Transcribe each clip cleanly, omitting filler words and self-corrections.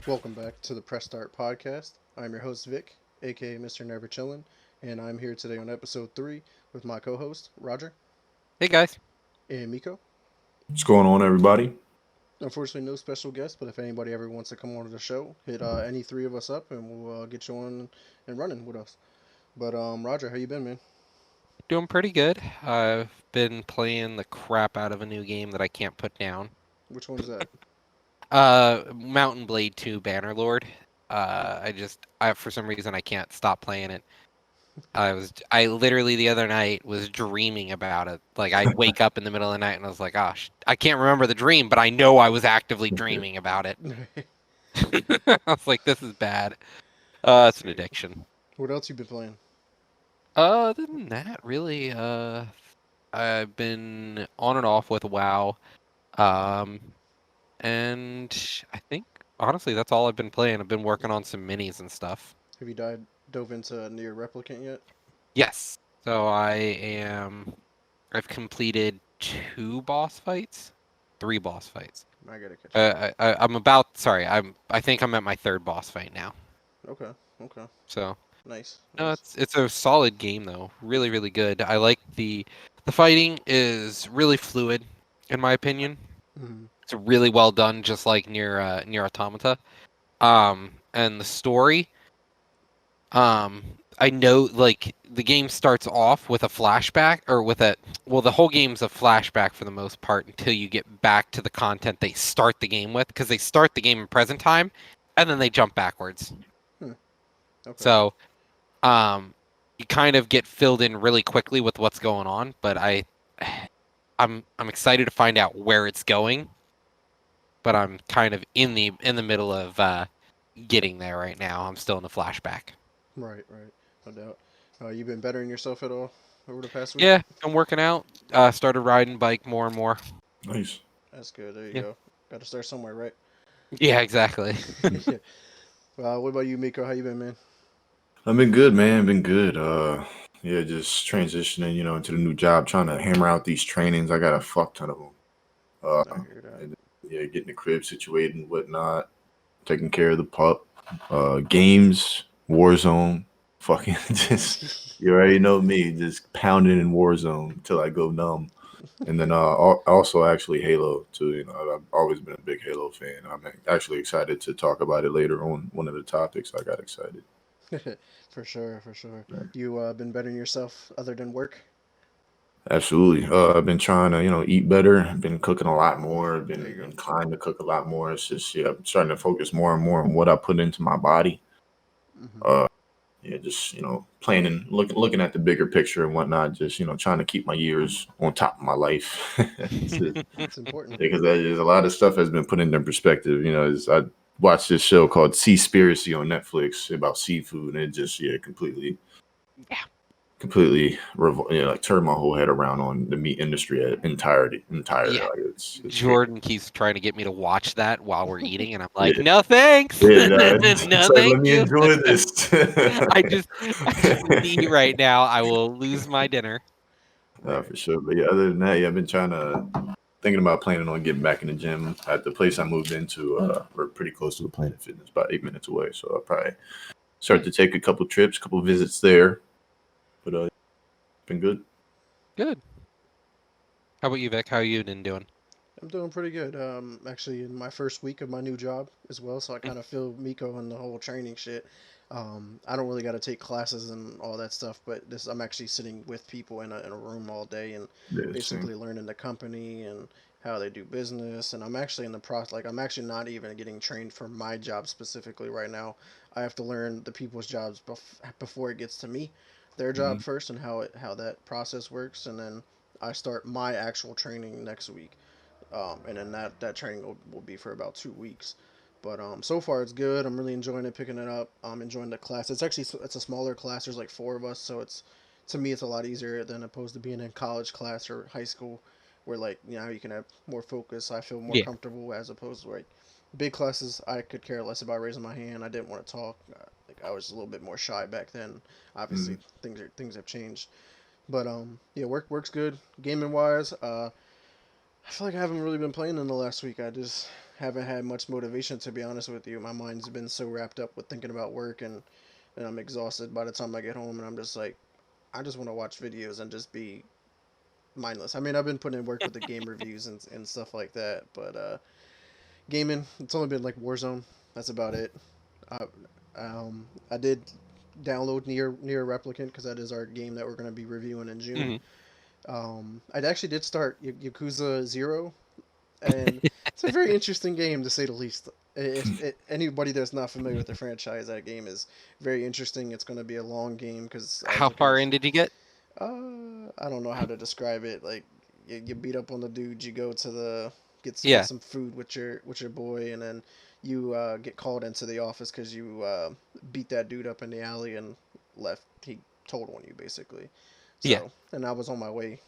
Welcome back to the Press Start Podcast. I'm your host Vic, aka Mr. Never Chillin', and I'm here today on episode 3 with my co-host Roger Hey guys. and Miko. What's going on, everybody? Unfortunately, no special guest, but if anybody ever wants to come on to the show, hit any three of us up, and we'll get you on and running with us. But Roger, how you been, man? Doing pretty good. I've been playing the crap out of a new game that I can't put down. Which one's that? Mountain Blade 2 Bannerlord. I for some reason I can't stop playing it. I literally the other night was dreaming about it. Like I'd wake up in the middle of the night and I was like, gosh, I can't remember the dream, but I know I was actively dreaming about it. I was like, this is bad. It's an addiction. What else you been playing? Other than that, really, I've been on and off with WoW. Um, and I think honestly that's all I've been playing. I've been working on some minis and stuff. Have you dove into Near Replicant yet? Yes. So I've completed 3 boss fights. I gotta catch up. I think I'm at my 3rd boss fight now. Okay. So Nice. no, it's a solid game though. Really, really good. I like the fighting is really fluid, in my opinion. Mhm. It's really well done, just like near Automata. And the story, I know like the game starts off with a flashback the whole game's a flashback for the most part until you get back to the content they start the game with, because they start the game in present time and then they jump backwards. Okay. So, you kind of get filled in really quickly with what's going on, but I'm excited to find out where it's going. But I'm kind of in the middle of getting there right now. I'm still in the flashback. Right. No doubt. You been bettering yourself at all over the past week? Yeah, I'm working out. Started riding bike more and more. Nice. That's good. There you Yeah. go. Got to start somewhere, right? Yeah, exactly. Yeah. What about you, Miko? How you been, man? I've been good, man. Been good. Yeah, just transitioning, into the new job, trying to hammer out these trainings. I got a fuck ton of them. I hear that. And, yeah, getting the crib situated and whatnot, taking care of the pup, games, Warzone, fucking just you already know me, just pounding in Warzone until I go numb. And then also actually Halo too. I've always been a big Halo fan. I'm actually excited to talk about it later on one of the topics. I got excited. For sure. You been bettering yourself other than work? Absolutely. I've been trying to, eat better. I've been cooking a lot more. I've There been you go. inclined to cook a lot more. It's just, yeah, I'm starting to focus more and more on what I put into my body. Hmm. Uh, yeah, just, planning, looking at the bigger picture and whatnot. Just, trying to keep my years on top of my life. It's important. Because there's a lot of stuff has been put into perspective. I watched this show called Seaspiracy on Netflix about seafood, and it just, completely Yeah. like turned my whole head around on the meat industry entirely. Yeah. Like it's Jordan keeps trying to get me to watch that while we're eating, and I'm like, Yeah. no thanks. Yeah, no, No, it's like, let thank me you. enjoy this. I just need to eat right now. I will lose my dinner. For sure. But yeah, other than that, yeah, I've been thinking about planning on getting back in the gym at the place I moved into. We're pretty close to the Planet Fitness, about 8 minutes away. So I'll probably start to take a couple trips, couple visits there. But been good. Good. How about you, Vic? How you been doing? I'm doing pretty good. Actually, in my first week of my new job as well, so I kind of feel Miko and the whole training shit. I don't really got to take classes and all that stuff, but I'm actually sitting with people in a room all day and Yeah, same. basically learning the company and how they do business. And I'm actually in the process, like, I'm actually not even getting trained for my job specifically right now. I have to learn the people's jobs before it gets to me, their job Mhm. first, and how that process works, and then I start my actual training next week. And then that training will be for about 2 weeks. But so far it's good. I'm really enjoying it, picking it up. I'm enjoying the class. It's a smaller class. There's like four of us, so it's to me it's a lot easier than opposed to being in college class or high school, where like you can have more focus. I feel more Yeah. comfortable as opposed to like big classes. I could care less about raising my hand. I didn't want to talk. Like I was a little bit more shy back then. Mm. Obviously things have changed. But yeah, works good. Gaming wise, I feel like I haven't really been playing in the last week. I just haven't had much motivation to be honest with you. My mind's been so wrapped up with thinking about work and I'm exhausted by the time I get home and I'm just like I just want to watch videos and just be mindless. I mean, I've been putting in work with the game reviews and stuff like that, but gaming, it's only been like Warzone. That's about it. I, I did download Near Replicant because that is our game that we're going to be reviewing in June. Hmm. I actually did start Yakuza Zero, and it's a very interesting game to say the least. If anybody that's not familiar with the franchise, that game is very interesting. It's going to be a long game because as How you can, far in did you get? I don't know how to describe it. Like you beat up on the dude, you go to the get Yeah. some food with your boy, and then you get called into the office because you beat that dude up in the alley and left. He told on you basically. Yeah. So, and I was on my way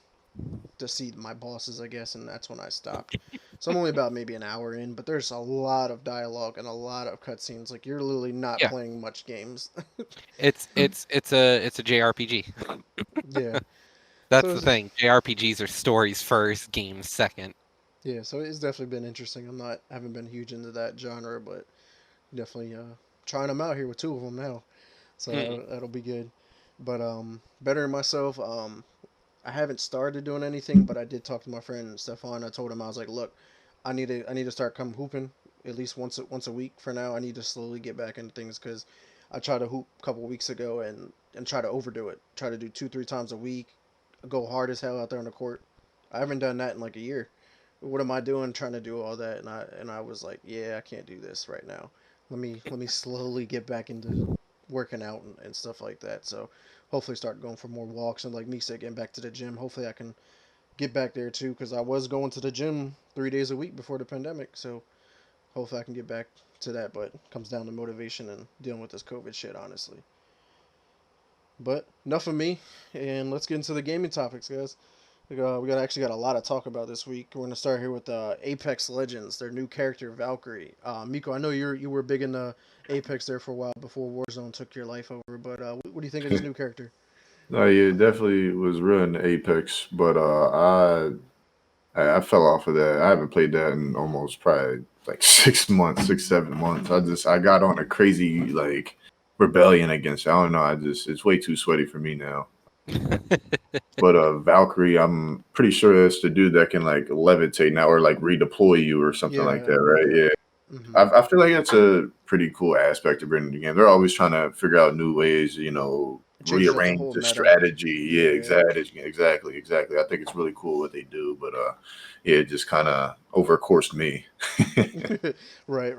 to see my bosses, I guess, and that's when I stopped. So I'm only about maybe an hour in, but there's a lot of dialogue and a lot of cutscenes. Like you're literally not Yeah. playing much games. It's a JRPG. Yeah. That's So the it's, thing. JRPGs are stories first, games second. yeah, so it's definitely been interesting. Haven't been huge into that genre, but definitely trying them out here with two of them now. So Hmm. that'll be good. But bettering myself. I haven't started doing anything, but I did talk to my friend Stefan. I told him I was like, look, I need to start come hooping at least once a week for now. I need to slowly get back into things because I tried to hoop a couple of weeks ago and try to overdo it. Try to do 2 3 times a week, go hard as hell out there on the court. I haven't done that in like a year. What am I doing trying to do all that? And I was like, yeah, I can't do this right now. Let me slowly get back into working out and stuff like that. So hopefully start going for more walks and like me said, getting back to the gym. Hopefully I can get back there too because I was going to the gym 3 days a week before the pandemic. So hopefully I can get back to that. But it comes down to motivation and dealing with this COVID shit, honestly. But enough of me, and let's get into the gaming topics, guys. We got actually got a lot to talk about this week. We're gonna start here with Apex Legends, their new character Valkyrie. Miko, I know you were big into Apex there for a while before Warzone took your life over. But what do you think of this new character? No, yeah, definitely was real in Apex, but I fell off of that. I haven't played that in almost probably like 6 months, 6 7 months. I got on a crazy like rebellion against it. I don't know. I just it's way too sweaty for me now. But Valkyrie, I'm pretty sure that's the dude that can like levitate now or like redeploy you or something like Yeah, that, right? yeah. Yeah. Hmm. I feel like that's a pretty cool aspect to bring to the game. They're always trying to figure out new ways, It changes up the rearrange whole the meta. strategy. Yeah, Yeah. exactly. I think it's really cool what they do, but yeah, it just kind of overcoursed me. Right.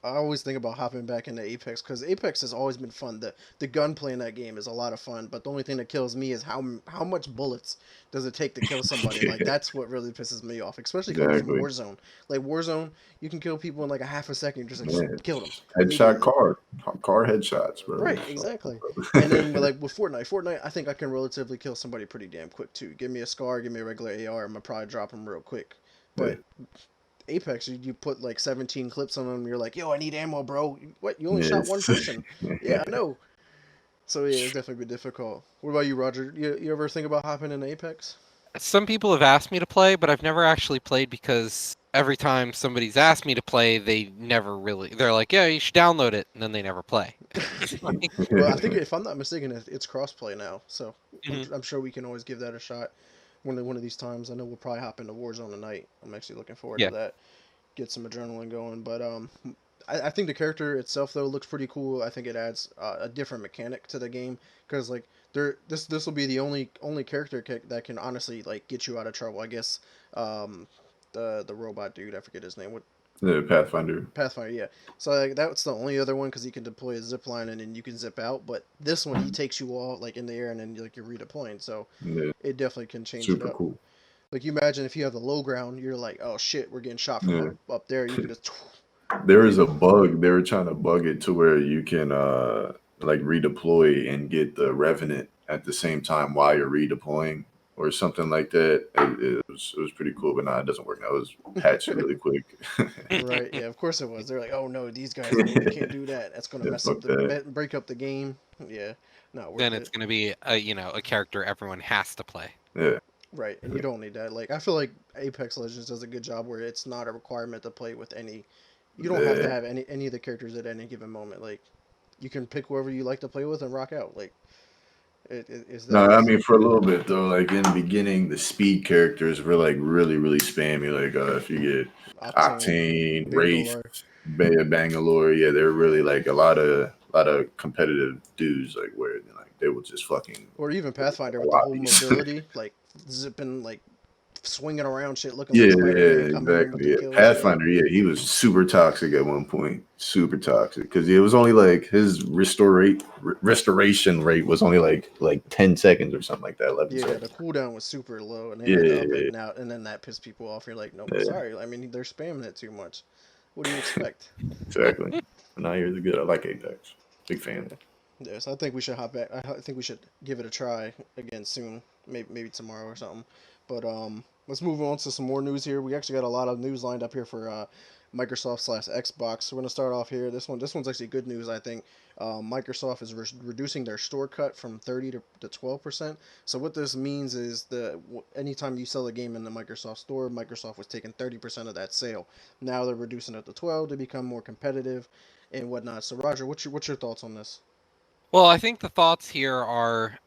I always think about hopping back into Apex because Apex has always been fun. The gunplay in that game is a lot of fun, but the only thing that kills me is how much bullets does it take to kill somebody? Like Yeah, that's what really pisses me off, especially coming from exactly. Warzone. Like Warzone, you can kill people in like a half a second, just Yeah, kill them headshot immediately. car headshots, bro. Right, exactly. And then with Fortnite, I think I can relatively kill somebody pretty damn quick too. Give me a scar, give me a regular AR, I'm gonna probably drop them real quick. Yeah, But Apex, you put like 17 clips on them. You're like, yo, I need ammo, bro. What? You only shot one yes. person? Yeah, I know. So yeah, it's definitely been difficult. What about you, Roger? You ever think about hopping in Apex? Some people have asked me to play, but I've never actually played because every time somebody's asked me to play, they never really. They're like, "Yeah, you should download it," and then they never play. Well, I think if I'm not mistaken, it's crossplay now, so Mhm. I'm sure we can always give that a shot. One of these times, I know we'll probably hop into Warzone tonight. I'm actually looking forward to Yeah, that. Get some adrenaline going. But I think the character itself though looks pretty cool. I think it adds a different mechanic to the game because like this will be the only character that can honestly like get you out of trouble. I guess the robot dude, I forget his name. What The Pathfinder. Pathfinder? Yeah. So like, that's the only other one because he can deploy a zip line and then you can zip out. But this one he takes you all like in the air and then like you're redeploying. So Yeah, it definitely can change it super up. cool. Like you imagine if you have the low ground, you're like, oh shit, we're getting shot from Yeah. up there. You can just There is a bug. They were trying to bug it to where you can like redeploy and get the Revenant at the same time while you're redeploying or something like that. It was pretty cool, but nah, it doesn't work now. It was patched really quick. Right. Yeah. Of course it was. They're like, oh no, these guys know you can't do that. That's gonna Yeah, mess up fuck that. break up the game. Yeah. Not Then worth it's it. going to be a character everyone has to play. Yeah. Right. And you don't need that. Like I feel like Apex Legends does a good job where it's not a requirement to play with any. You don't have to Yeah. have any of the characters at any given moment. Like you can pick whoever you like to play with and rock out. Like it's No, that I easy. mean for a little bit though. Like in the beginning, the speed characters were like really, really spammy. Like if you get Octane, Octane, Wraith, Bangalore. Bangalore, yeah, they're really like a lot of competitive dudes. Like where like they will just fucking Or even Pathfinder with the whole lobbies. mobility, like zipping, like swinging around shit, looking like Yeah, Spider Man, yeah, coming in with exactly. the Yeah. kills. Yeah, Pathfinder, yeah, he was super toxic at one point. Super toxic because it was only like his restoration rate was only like 10 seconds or something like that, 11 yeah. The seconds. cooldown was super low, and they Yeah, had to yeah, up it yeah. now, and then that pissed people off. You're like, nope, Yeah, sorry. I mean, they're spamming it too much. What do you expect? exactly. But now you're the good. I like Apex. Big Yeah. fan. Yes, I think we should hop back. I think we should give it a try again soon. Maybe tomorrow or something. But let's move on to some more news here. We actually got a lot of news lined up here for Microsoft/Xbox. So we're gonna start off here. This one's actually good news. I think Microsoft is reducing their store cut from 30 to 12%. So what this means is anytime you sell a game in the Microsoft store, Microsoft was taking 30% of that sale. Now they're reducing it to 12 to become more competitive and whatnot. So Roger, what's your thoughts on this? Well, I think the thoughts here are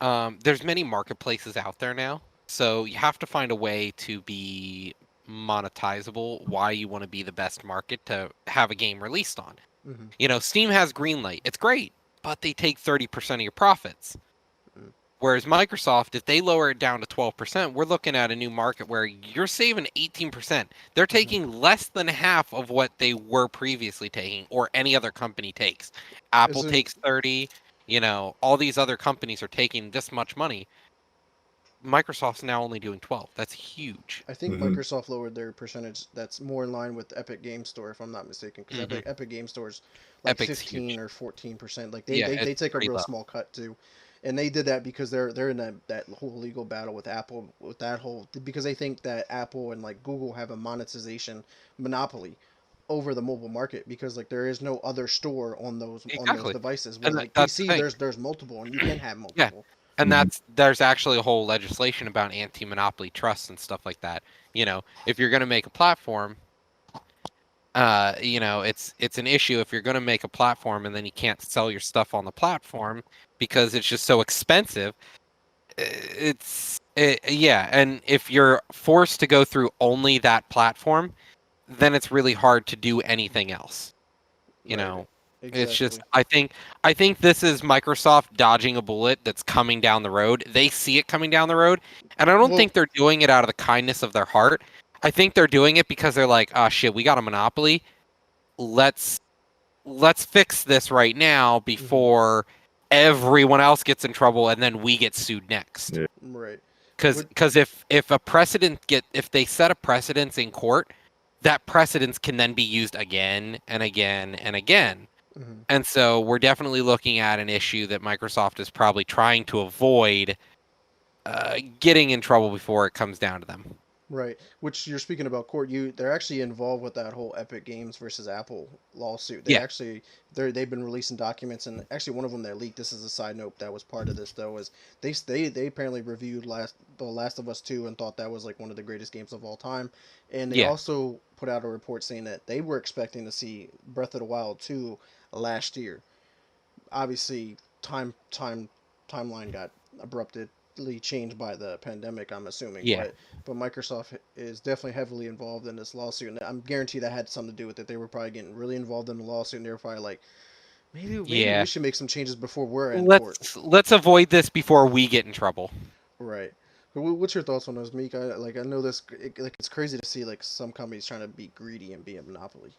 there's many marketplaces out there now, so you have to find a way to be monetizable. Why you want to be the best market to have a game released on. Mm-hmm. Steam has Greenlight. It's great, but they take 30% of your profits. Mm-hmm. Whereas Microsoft, if they lower it down to 12%, we're looking at a new market where you're saving 18%. They're Mm-hmm. taking less than half of what they were previously taking or any other company takes. Is Apple it? takes 30, all these other companies are taking this much money. Microsoft's now only doing 12. That's huge. I think Hmm. Microsoft lowered their percentage. That's more in line with Epic Game Store, if I'm not mistaken, because Hmm. Epic Game Store's like Epic's 15 huge. or 14%. Like they, Yeah, they, it's they take a pretty real low. small cut too, and they did that because they're in that whole legal battle with Apple with that whole because they think that Apple and like Google have a monetization monopoly over the mobile market because like there is no other store on those Exactly. devices where And like that's the PC thing. there's multiple and you can have Yeah. multiple. And Hmm. there's actually a whole legislation about anti-monopoly trusts and stuff like that. If you're going to make a platform, it's an issue if you're going to make a platform and then you can't sell your stuff on the platform because it's just so expensive. Yeah, and if you're forced to go through only that platform, then it's really hard to do anything else. You Right. know, it's just Exactly. I think this is Microsoft dodging a bullet that's coming down the road. They see it coming down the road, and I don't Well. think they're doing it out of the kindness of their heart. I think they're doing it because they're like, "Oh shit, we got a monopoly. Let's let's fix this right now Mhm. before everyone else gets in trouble and then we get sued next." Yeah. Right. Because What? if they set a precedence in court, that precedence can then be used again and again and again. Mhm. And so we're definitely looking at an issue that Microsoft is probably trying to avoid getting in trouble before it comes down to them. Right. Which you're speaking about court. They're actually involved with that whole Epic Games versus Apple lawsuit. Yeah, They've been releasing documents, and actually one of them that leaked. This is a side note that was part of this though. Was they apparently reviewed The Last of Us 2 and thought that was like one of the greatest games of all time, and they yeah, also put out a report saying that they were expecting to see Breath of the Wild 2 last year. Obviously, timeline got abruptly changed by the pandemic. I'm assuming, yeah. but Microsoft is definitely heavily involved in this lawsuit, and I'm guaranteed that had something to do with it. They were probably getting really involved in the lawsuit, and they were probably like, maybe we Yeah. should make some changes before we're in court. Let's avoid this before we get in trouble. Right. But what's your thoughts on this, Meek? I know it's crazy to see like some companies trying to be greedy and be a monopoly.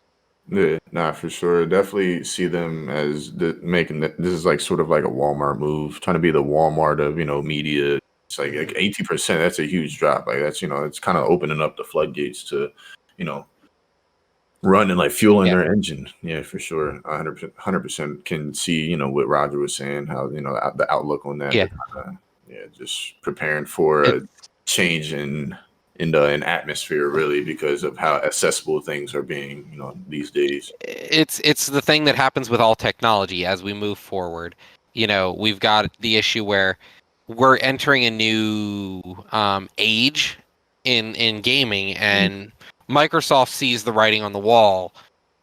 Yeah, nah, for sure. Definitely see them as making this is like sort of like a Walmart move, trying to be the Walmart of media. It's like Hmm. 80%. That's a huge drop. Like that's it's kind of opening up the floodgates to, you know, running like fueling Yeah. their engine. Yeah, for sure. 100% can see, what Roger was saying, how, the outlook on that. Yeah. They're kinda, just preparing for It, a change in the in atmosphere, really, because of how accessible things are being, these days. it's the thing that happens with all technology as we move forward. We've got the issue where we're entering a new age in gaming, and Microsoft sees the writing on the wall.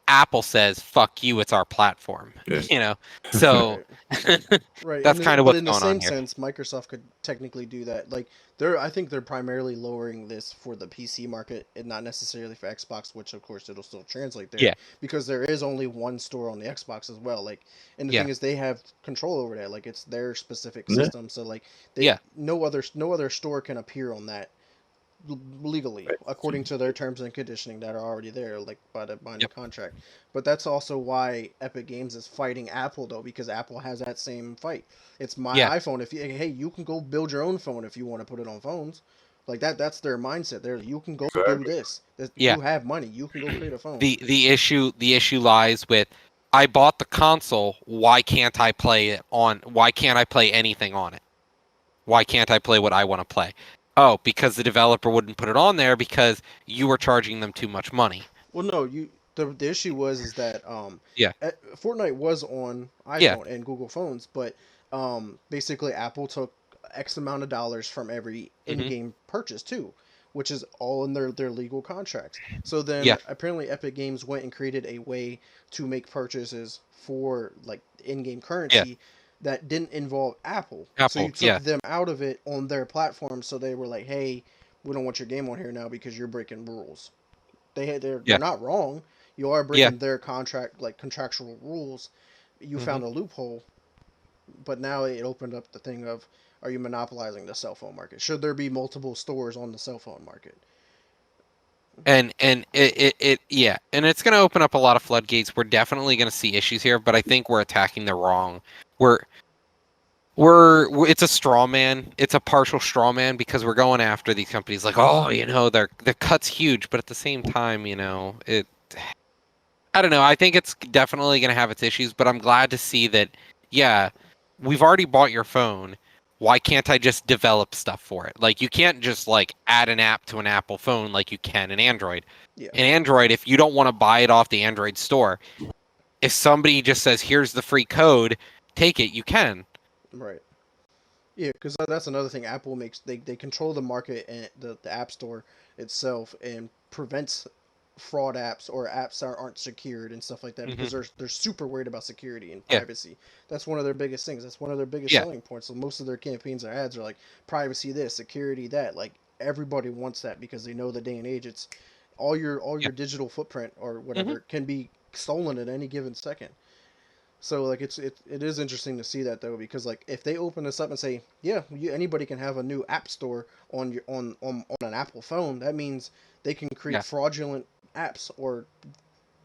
Apple says, "Fuck you, it's our platform." Yeah. So Right. Right, that's kind of but what's in the going on same here. sense, Microsoft could technically do that. Like, I think they're primarily lowering this for the PC market and not necessarily for Xbox, which of course it'll still translate there Yeah, because there is only one store on the Xbox as well. Like, and the yeah, thing is, they have control over that. Like, it's their specific Yeah. system, so like they yeah, no other store can appear on that legally Right. according to their terms and conditioning that are already there, like by the binding yep, contract. But that's also why Epic Games is fighting Apple, though, because Apple has that same fight. It's my yeah, iPhone. If you Hey, you can go build your own phone if you want to put it on phones. Like that's their mindset. You can go do Exactly. this. yeah. You have money. You can go create a phone. The issue lies with, I bought the console. Why can't I play it on? Why can't I play anything on it? Why can't I play what I want to play? Oh, because the developer wouldn't put it on there because you were charging them too much money. Well, no, the issue was is that Yeah, Fortnite was on yeah, iPhone and Google phones, but basically Apple took X amount of dollars from every hmm, in-game purchase too, which is all in their legal contracts. So then yeah, apparently Epic Games went and created a way to make purchases for like in-game yeah. currency that didn't involve Apple. So you Apple, took yeah, them out of it on their platform, so they were like, "Hey, we don't want your game on here now because you're breaking rules." They're yeah, not wrong. You are yeah. breaking their contractual rules. You Hmm. found a loophole, but now it opened up the thing of, are you monopolizing the cell phone market? Should there be multiple stores on the cell phone market? And it yeah, and it's going to open up a lot of floodgates. We're definitely going to see issues here, but I think we're attacking the wrong. We're it's a straw man. It's a partial straw man because we're going after these companies like, oh, their cut's huge, but at the same time, it. I don't know. I think it's definitely going to have its issues, but I'm glad to see that. Yeah, we've already bought your phone. Why can't I just develop stuff for it? Like, you can't just like add an app to an Apple phone like you can an Android. Yeah, An Android, if you don't want to buy it off the Android store, if somebody just says, "Here's the free code, take it," you can. right. Yeah, because that's another thing. Apple makes they control the market and the App Store itself and prevents fraud apps or apps that aren't secured and stuff like that because Hmm. they're super worried about security and Yeah, privacy. That's one of their biggest things. That's one of their biggest yeah, selling points. So most of their campaigns or ads are like privacy this, security that. Like everybody wants that because they know the day and age it's all yeah. your digital footprint or Hmm. whatever can be stolen at any given second. So like it is interesting to see that though because like if they open this up and say yeah anybody can have a new app store on your on an Apple phone, that means they can create Yeah. fraudulent apps or Hmm.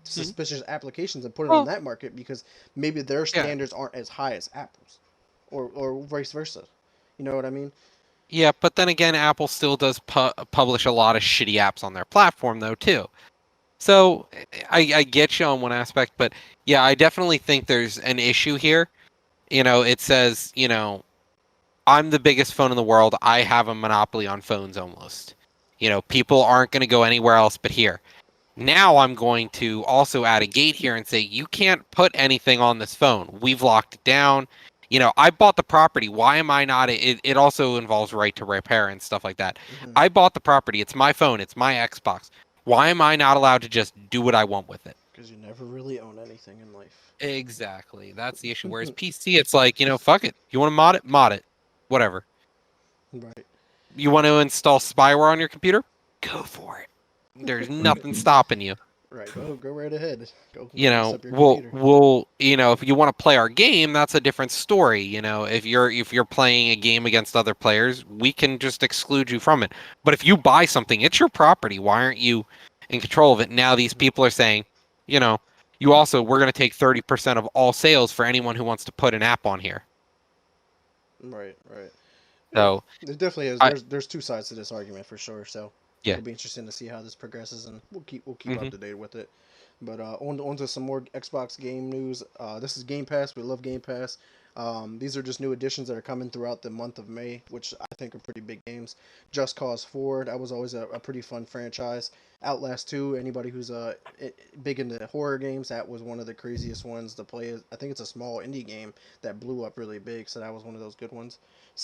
suspicious applications and put it on Well, that market because maybe their yeah, standards aren't as high as Apple's or vice versa. You know what I mean? yeah. But then again, Apple still does publish a lot of shitty apps on their platform, though, too. So I get you on one aspect, but yeah, I definitely think there's an issue here. It says, I'm the biggest phone in the world. I have a monopoly on phones almost. People aren't going to go anywhere else but here. Now I'm going to also add a gate here and say, you can't put anything on this phone. We've locked it down. I bought the property. Why am I not? It also involves right to repair and stuff like that. Mm-hmm. I bought the property. It's my phone. It's my Xbox. Why am I not allowed to just do what I want with it? Because you never really own anything in life. Exactly. That's the issue. Whereas PC, it's like, fuck it. You want to mod it? Mod it. Whatever. Right. You want to install spyware on your computer? Go for it. There's nothing stopping you. Right. Go right ahead. Go you mess know up your we'll computer. we'll if you want to play our game, that's a different story. If you're playing a game against other players, we can just exclude you from it. But if you buy something, it's your property. Why aren't you in control of it? Now these people are saying, you know we're going to take 30% of all sales for anyone who wants to put an app on here. Right. Right. Yeah, So it definitely is. I There's two sides to this argument for sure. So yeah. it'll be interesting to see how this progresses, and we'll keep up Hmm. to date with it. But on to some more Xbox game news. This is Game Pass. We love Game Pass. These are just new additions that are coming throughout the month of May, which I think are pretty big games. Just Cause 4, that was always a pretty fun franchise. Outlast 2, anybody who's big into horror games, that was one of the craziest ones to play. I think it's a small indie game that blew up really big, so that was one of those good ones.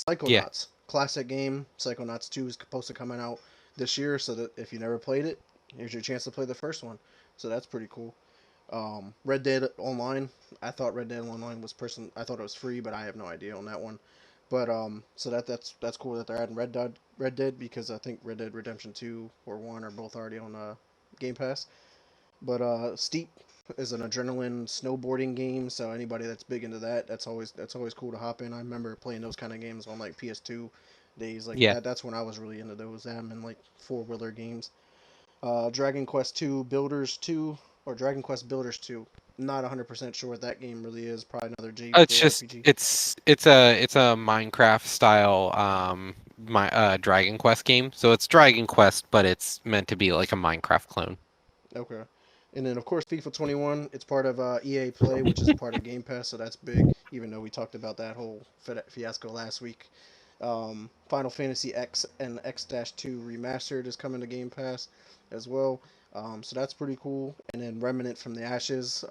Yeah. Psychonauts, classic game. Psychonauts 2 is supposed to coming out this year, so that if you never played it, here's your chance to play the first one. So that's pretty cool. Red Dead Online. I thought Red Dead Online was I thought it was free, but I have no idea on that one. But so that's cool that they're adding Red Dead because I think Red Dead Redemption 2 or 1 are both already on Game Pass. But Steep is an adrenaline snowboarding game, so anybody that's big into that, that's always cool to hop in. I remember playing those kind of games on like PS2 days like Yeah. that. That's when I was really into those them and like four-wheeler games. Dragon Quest 2 Builders 2 or Dragon Quest Builders 2. Not 100% sure what that game really is. Probably another It's just JRPG. it's a Minecraft style my Dragon Quest game. So it's Dragon Quest, but it's meant to be like a Minecraft clone. Okay. And then of course FIFA 21. It's part of EA Play, which is a part of Game Pass, so that's big. Even though we talked about that whole fiasco last week. Final Fantasy X and X-2 Remastered is coming to Game Pass as well. So that's pretty cool. And then Remnant from the Ashes.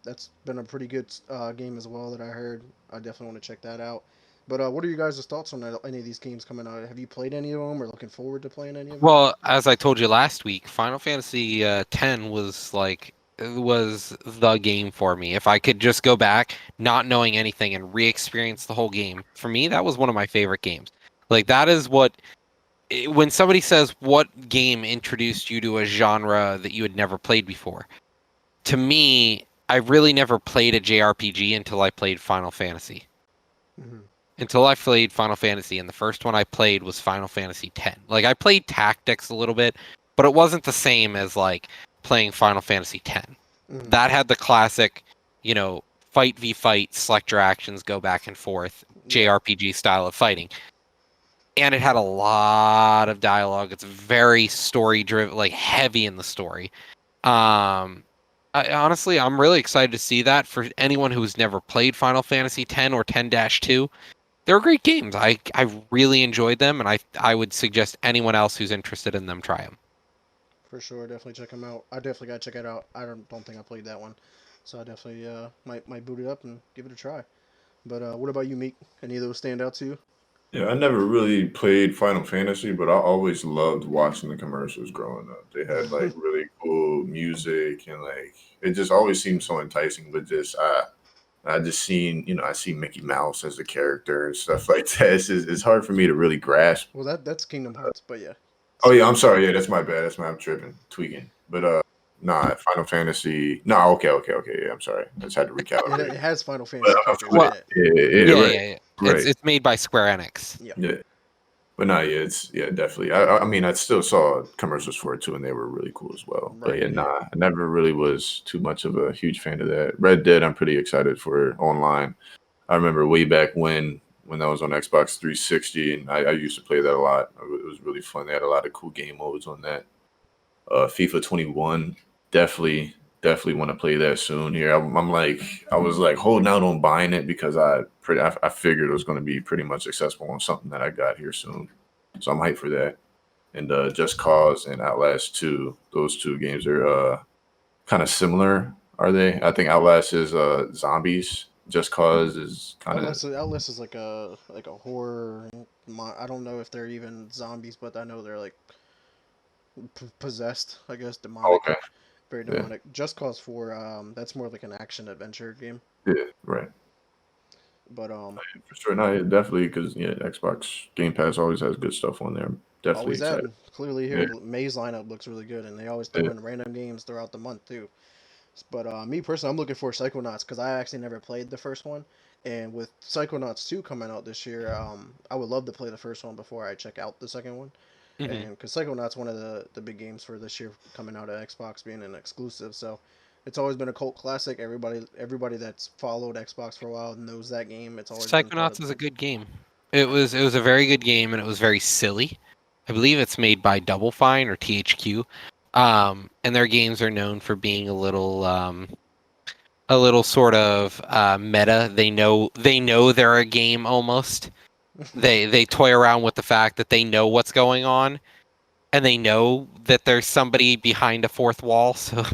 That's been a pretty good game as well that I heard. I definitely want to check that out. But what are you guys' thoughts on any of these games coming out? Have you played any of them or looking forward to playing any of them? Well, as I told you last week, Final Fantasy X was like it was the game for me. If I could just go back, not knowing anything, and re-experience the whole game, for me, that was one of my favorite games. Like that is when somebody says what game introduced you to a genre that you had never played before, to me, I really never played a JRPG until I played Final Fantasy. Hmm. Until I played Final Fantasy, and the first one I played was Final Fantasy X. Like I played Tactics a little bit, but it wasn't the same as like playing Final Fantasy X. Hmm. That had the classic, fight v fight, select your actions, go back and forth, Yeah, JRPG style of fighting. And it had a lot of dialogue. It's very story driven, like heavy in the story. Honestly, I'm really excited to see that for anyone who's never played Final Fantasy X or 10-2. They're great games. I really enjoyed them, and I would suggest anyone else who's interested in them try them. for sure. Definitely check them out. I definitely gotta check it out. I don't think I played that one, so I definitely might boot it up and give it a try. But what about you, Meek? Any of those stand out to you? Yeah, I never really played Final Fantasy, but I always loved watching the commercials growing up. They had like really cool music and like it just always seemed so enticing. But just I just seen I see Mickey Mouse as a character and stuff like that. It's hard for me to really grasp. Well, that's Kingdom Hearts, but yeah, Oh yeah, same I'm thing. sorry. Yeah, that's my bad. That's my I'm tripping, tweaking. But nah, Final Fantasy. No, okay. Yeah, I'm sorry. I just had to It recalibrate. has Final Fantasy But characters in Well, it. yeah, yeah, right, yeah, yeah. It's right. it's made by Square Enix. Yeah, Yeah. But no, yeah, it's yeah, definitely. I mean, I still saw commercials for it too, and they were really cool as well. But right. yeah, Yeah. nah, I never really was too much of a huge fan of that. Red Dead, I'm pretty excited for online. I remember way back when that was on Xbox 360, and I used to play that a lot. It was really fun. They had a lot of cool game modes on that. FIFA 21, definitely want to play that soon. Here, I'm like, I was like holding out on buying it because I figured it was going to be pretty much accessible on something that I got here soon. So I'm hyped for that. And Just Cause and Outlast 2, those two games are kind of similar, are they? I think Outlast is zombies. Just Cause is kind of Outlast is like a horror. I don't know if they're even zombies, but I know they're like possessed. I guess demonic, okay. very Yeah, demonic. Just Cause 4. That's more like an action adventure game. yeah, right. But For sure. No, yeah, definitely because yeah, Xbox Game Pass always has good stuff on there. I'm definitely always excited. adding. Clearly Yeah, here, May's lineup looks really good, and they always throw yeah. in random games throughout the month too. But me personally, I'm looking for Psychonauts because I actually never played the first one, and with Psychonauts 2 coming out this year, I would love to play the first one before I check out the second one. Hmm. And because Psychonauts one of the big games for this year coming out of Xbox being an exclusive, so it's always been a cult classic. Everybody that's followed Xbox for a while knows that game. It's always been part of Psychonauts the is a thing. good game. It was a very good game, and it was very silly. I believe it's made by Double Fine or THQ, And their games are known for being a little sort of meta. They know they're a game almost. They toy around with the fact that they know what's going on, and they know that there's somebody behind a fourth wall. So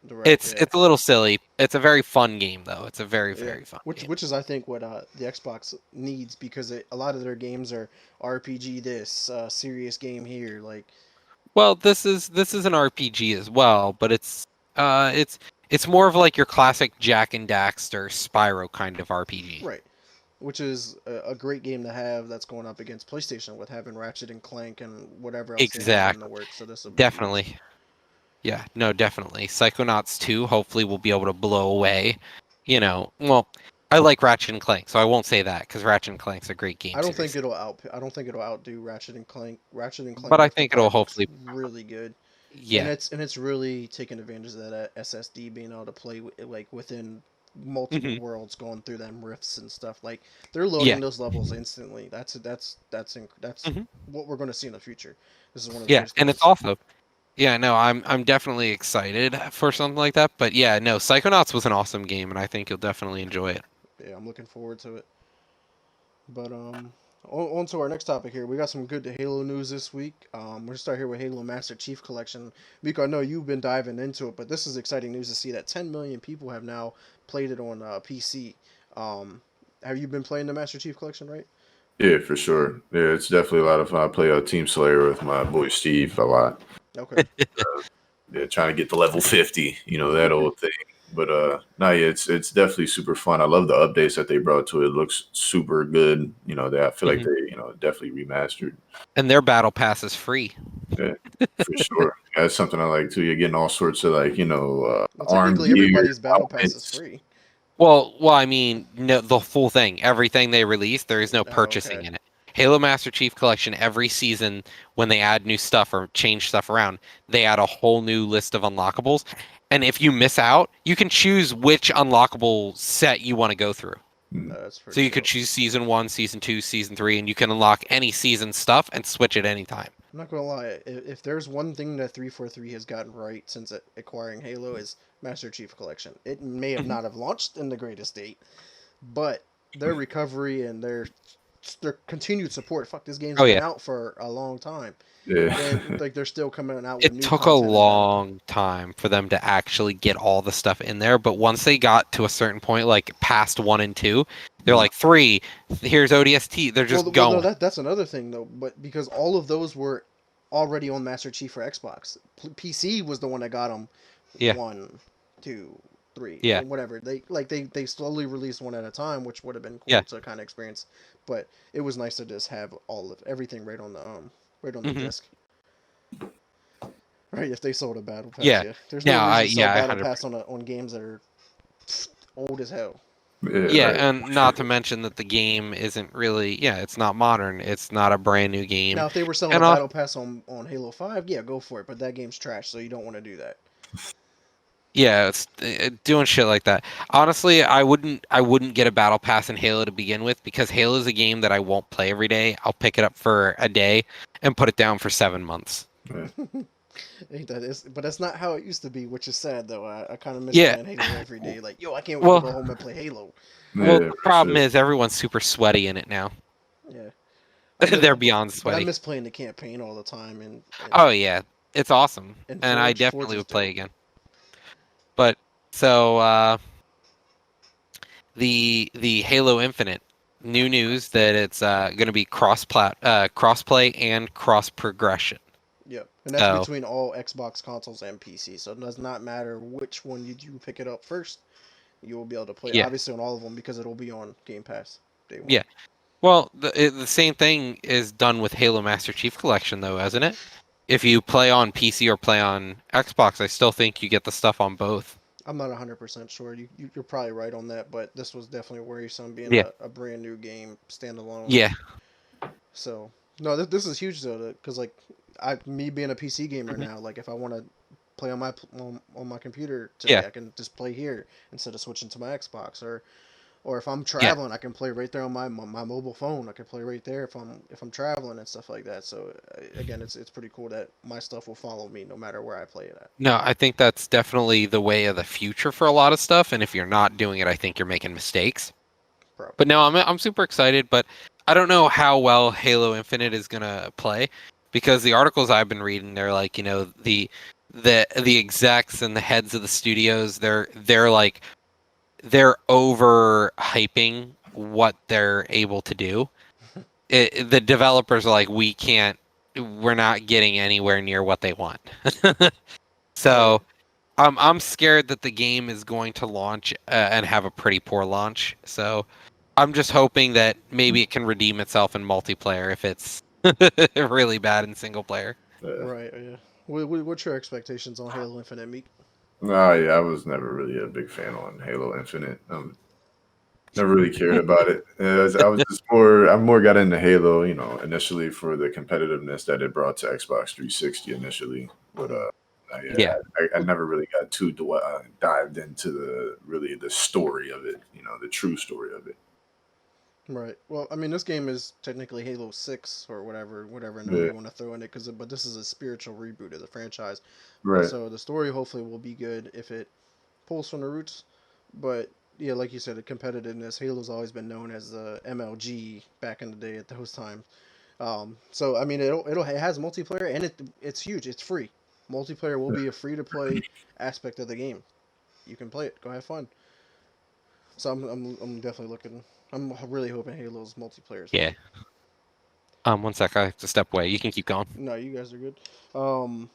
Right. it's Yeah. it's a little silly. It's a very fun game though. It's a very Yeah. very fun Which game. which is I think what the Xbox needs because a lot of their games are RPG this serious game here like Well, this is an RPG as well, but uh it's it's more of like your classic Jack and Daxter Spyro kind of RPG. right. Which is a great game to have that's going up against PlayStation with having Ratchet and Clank and whatever else they have in the Exactly. works. So this will be huge. Definitely. Yeah, no, definitely. Psychonauts 2 hopefully will be able to blow away. Well, I like Ratchet and Clank, so I won't say that because Ratchet and Clank's a great game series. I don't think it'll outdo Ratchet and Clank. Ratchet and Clank But I Rift think it'll Apart looks hopefully, really good, yeah. and it's really taking advantage of that SSD being able to play like within multiple Hmm. worlds, going through them rifts and stuff. Like they're Yeah. loading those levels instantly. That's Hmm. what we're going to see in the future. This is one of the Yeah, first and it's games. also, yeah, no, I'm definitely excited for something like that. But yeah, no, Psychonauts was an awesome game, and I think you'll definitely enjoy it. Yeah, I'm looking forward to it. But on to our next topic here. We got some good Halo news this week. We're gonna start here with Halo Master Chief Collection. Miko, I know you've been diving into it, but this is exciting news to see that 10 million people have now played it on PC. Um, have you been playing the Master Chief Collection, right? Yeah, for sure. Yeah, it's definitely a lot of fun. I play Team Slayer with my boy Steve a lot. Okay. Yeah, trying to get to level 50, that old thing. But no, yeah, it's definitely super fun. I love the updates that they brought to it. It looks super good. I feel like Hmm. they, definitely remastered. And their battle pass is free. Yeah, for sure. That's something I like too. You're getting all sorts of like, Well, armed technically, gear, everybody's battle pass is helmets. free. Well, I mean, no, the full thing, everything they release, there is no Oh, purchasing okay. in it. Halo Master Chief Collection, every season, when they add new stuff or change stuff around, they add a whole new list of unlockables. And if you miss out, you can choose which unlockable set you want to go through. Mm, That's So pretty you could dope. choose season one, season two, season three, and you can unlock any season stuff and switch at any time. I'm not gonna lie. If there's one thing that 343 has gotten right since acquiring Halo is Master Chief Collection. It may have Mhm. not have launched in the greatest state, but their recovery and their continued support. Fuck, this game's Oh been yeah. out for a long time, yeah. and like they're still coming out with It new took a content and battle. long time for them to actually get all the stuff in there, but once they got to a certain point, like past one and two, they're Mm, like three. Here's ODST. They're just Well, no, going. that's another thing though. But because all of those were already on Master Chief for Xbox, PC was the one that got them Yeah, one, two, three, yeah, and whatever. They slowly released one at a time, which would have been yeah. cool to kind of experience. But it was nice to just have all of everything right on the Hmm. disc. Right, if they sold a battle pass, Yeah. yeah. There's no Now, reason to sell I battle 100%. pass on games that are old as hell. yeah, Yeah, right. and not to mention that the game isn't really, yeah, it's not modern. It's not a brand new game. Now, if they were selling a And battle pass on Halo 5, yeah, go for it. But that game's trash, so you don't want to do that. yeah, it's doing shit like that. Honestly, I wouldn't get a battle pass in Halo to begin with because Halo is a game that I won't play every day. I'll pick it up for a day and put it down for 7 months. Right. Ain't that is, but that's not how it used to be, which is sad though. I kind of miss Yeah. playing Halo every day. Like, yo, I can't wait to go Well, home and play Halo. well, Yeah, the for problem sure. is everyone's super sweaty in it now. Yeah, I miss, They're beyond but I sweaty. miss playing the campaign all the time, Oh yeah, it's awesome, and and I Forge definitely is would play dope. again. But so the Halo Infinite new news that it's going to be crossplay and cross progression. Yep, and that's So between all Xbox consoles and PC. So it does not matter which one you pick it up first. You will be able to play yeah, obviously on all of them because it'll be on Game Pass day one. yeah. Well, the same thing is done with Halo Master Chief Collection, though, isn't it? If you play on PC or play on Xbox, I still think you get the stuff on both. I'm not 100% sure. You're probably right on that, but this was definitely worrisome being Yeah, a brand new game standalone. yeah. So no, this is huge though, because like me being a PC gamer Hmm. now, like if I want to play on my computer Yeah. today, I can just play here instead of switching to my Xbox. Or Or if I'm Yeah. traveling, I can play right there on my mobile phone. I can play right there if I'm traveling and stuff like that. So again, it's pretty cool that my stuff will follow me no matter where I play it at. No, I think that's definitely the way of the future for a lot of stuff. And if you're not doing it, I think you're making mistakes. But no, Probably. I'm super excited. But I don't know how well Halo Infinite is gonna play because the articles I've been reading, they're like, the execs and the heads of the studios, they're like they're over hyping what they're able to do. The developers are like, we're not getting anywhere near what they want. Right. So I'm scared that the game is going to launch and have a pretty poor launch. So I'm just hoping that maybe it can redeem itself in multiplayer if it's really bad in single player. Yeah. Right. Yeah. What's your expectations on Halo Infinite, Meek? Nah, yeah, I was never really a big fan on Halo Infinite. Never really cared about it. I was just I more got into Halo, initially for the competitiveness that it brought to Xbox 360 initially. But Hmm. yeah, Yeah. I never really got too dived into the story of it, the true story of it. Right. Well, I mean, this game is technically Halo 6 or whatever name Yeah, you want to throw in it, but this is a spiritual reboot of the franchise. right. So the story hopefully will be good if it pulls from the roots. But yeah, like you said, the competitiveness. Halo's always been known as the MLG back in the day at those times. So I mean, it has multiplayer and it's huge. It's free. Multiplayer will be a free to play aspect of the game. You can play it. Go have fun. So I'm definitely looking. I'm really hoping Halo's multiplayer is Yeah. fun. 1 sec, I have to step away. You can keep going. No, you guys are good. Um,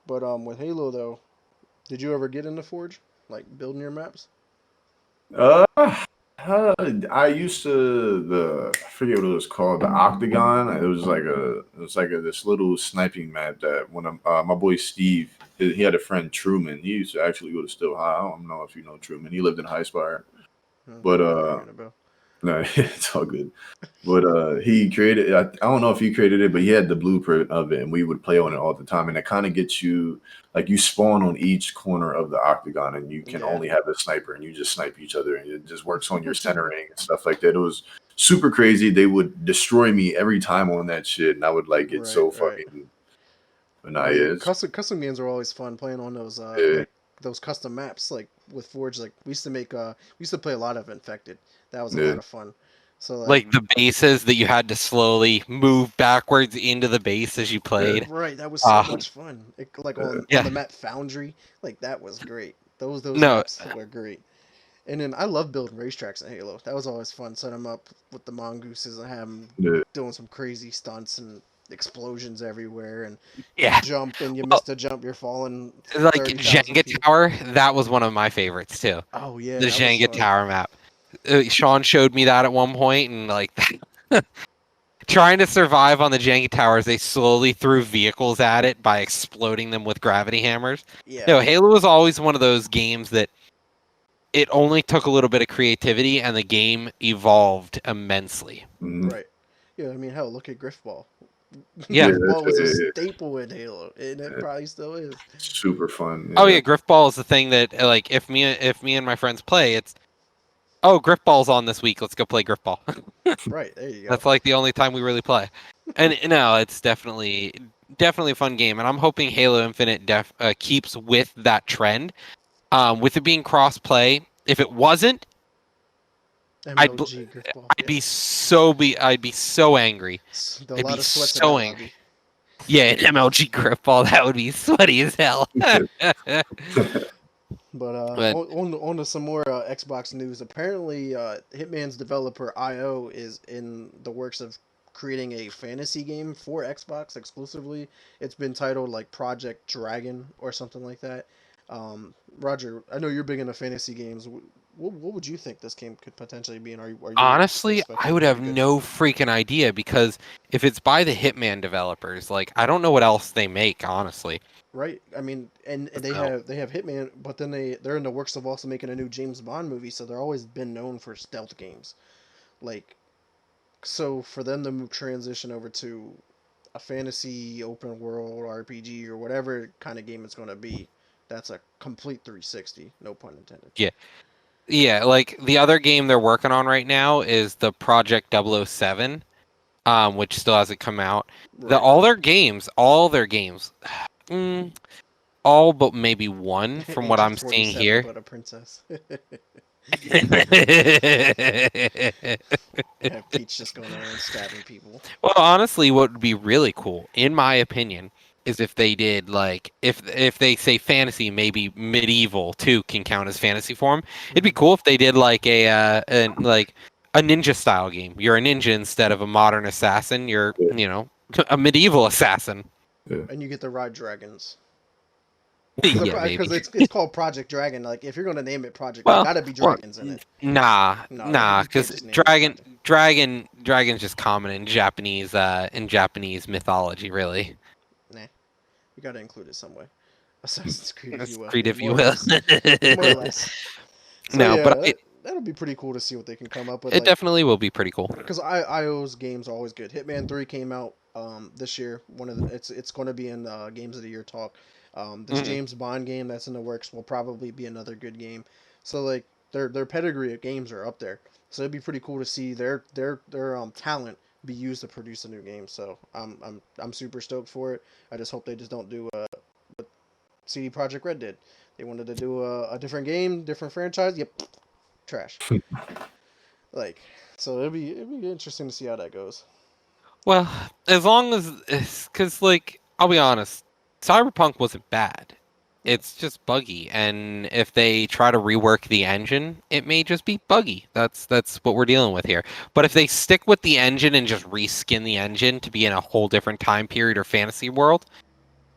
but with Halo though, did you ever get into Forge, like building your maps? Uh, I used to I forget what it was called, the Octagon. It was like this little sniping map that when my boy Steve, he had a friend Truman. He used to actually go to Still High. I don't know if you know Truman. He lived in High Spire, but Might be ringing a bell. no, it's all good. But he created. I don't know if he created it, but he had the blueprint of it, and we would play on it all the time. And it kind of gets you like you spawn on each corner of the octagon, and you can Yeah. only have a sniper, and you just snipe each other, and it just works on your centering and stuff like that. It was super crazy. They would destroy me every time on that shit, and I would like get Right. so Right. fucking. But Oh nah, yeah, yeah, custom games are always fun playing on yeah, those custom maps like with Forge. Like we used to play a lot of Infected. That was a yeah, lot of fun. So like Like the bases that you had to slowly move backwards into the base as you yeah, played. right, that was so Ah, much fun. Like yeah. on yeah. the map Foundry, like that was great. Those No, maps were great. And then I love building racetracks in Halo. That was always fun. Set them up with the mongooses and have them Yeah. doing some crazy stunts and explosions everywhere. And you yeah. jump and you Well, miss the jump, you're falling like 30,000 Jenga feet. Tower, that was one of my favorites too. Oh yeah, The that was Jenga fun. Tower map. Sean showed me that at one point, and like trying to survive on the Jenga towers, they slowly threw vehicles at it by exploding them with gravity hammers. Yeah, No, Halo was always one of those games that it only took a little bit of creativity, and the game evolved immensely. Mhm. right. Yeah, I mean, hell, look at Griffball. Yeah. Yeah, Griffball was a yeah, yeah, staple in Halo, and it yeah. probably still is. Super fun. Oh Yeah, yeah, Griffball is the thing that like if me and my friends play, it's Griffball's on this week. Let's go play Griffball. Right, there you go. That's like the only time we really play. And no, it's definitely a fun game, and I'm hoping Halo Infinite keeps with that trend. With it being cross play, if it wasn't, I'd bl- MLG Griffball, I'd yeah. be so angry. A I'd lot be of sweats in that so angry. lobby. Yeah, an MLG Griffball, that would be sweaty as hell. But But on to some more Xbox news. Apparently, Hitman's developer IO is in the works of creating a fantasy game for Xbox exclusively. It's been titled like Project Dragon or something like that. Roger, I know you're big into fantasy games. What would you think this game could potentially be, and are you honestly, I expecting would it to have be good? no freaking idea because if it's by the Hitman developers, like I don't know what else they make, honestly. Right. I mean, and they So, have Hitman, but then they're in the works of also making a new James Bond movie, so they're always been known for stealth games. Like, so for them to transition over to a fantasy open world RPG or whatever kind of game it's going to be, that's a complete 360, no pun intended. yeah. Yeah, like the other game they're working on right now is the Project 007, which still hasn't come out. Right. All their games, mm, all but maybe one from what Agent I'm seeing 47, here. but a princess. Have Peach just going around stabbing people. Well, honestly, what would be really cool, in my opinion, is if they did like if they say fantasy, maybe medieval too can count as fantasy form. It'd be Hmm. cool if they did like like a ninja style game. You're a ninja instead of a modern assassin. You're, Yeah, a medieval assassin. yeah. And you get to ride dragons. Yeah, Because maybe. it's called Project Dragon. Like if you're gonna name it Project, there Well, gotta be well, dragons in it. No, nah, you can't because just name it Project. dragon's just common in Japanese mythology, really. Nah, you gotta include it some way. Assassin's Creed, if That's you will. Creed, Yeah, if more you or will. less. More or less. So No, yeah, but that'll be pretty cool to see what they can come up with. it Like, definitely will be pretty cool. because IO's games are always good. Hitman 3 came out this year. It's going to be in Games of the Year talk. This Mhm. James Bond game that's in the works will probably be another good game. So like their pedigree of games are up there. So it'd be pretty cool to see their talent be used to produce a new game. So I'm super stoked for it. I just hope they just don't do what CD Projekt Red did. They wanted to do a different game, different franchise. Yep, trash. Like, so it'd be interesting to see how that goes. Well, as long as, because like, I'll be honest, Cyberpunk wasn't bad. No. It's just buggy, and if they try to rework the engine, it may just be buggy. That's what we're dealing with here. But if they stick with the engine and just reskin the engine to be in a whole different time period or fantasy world,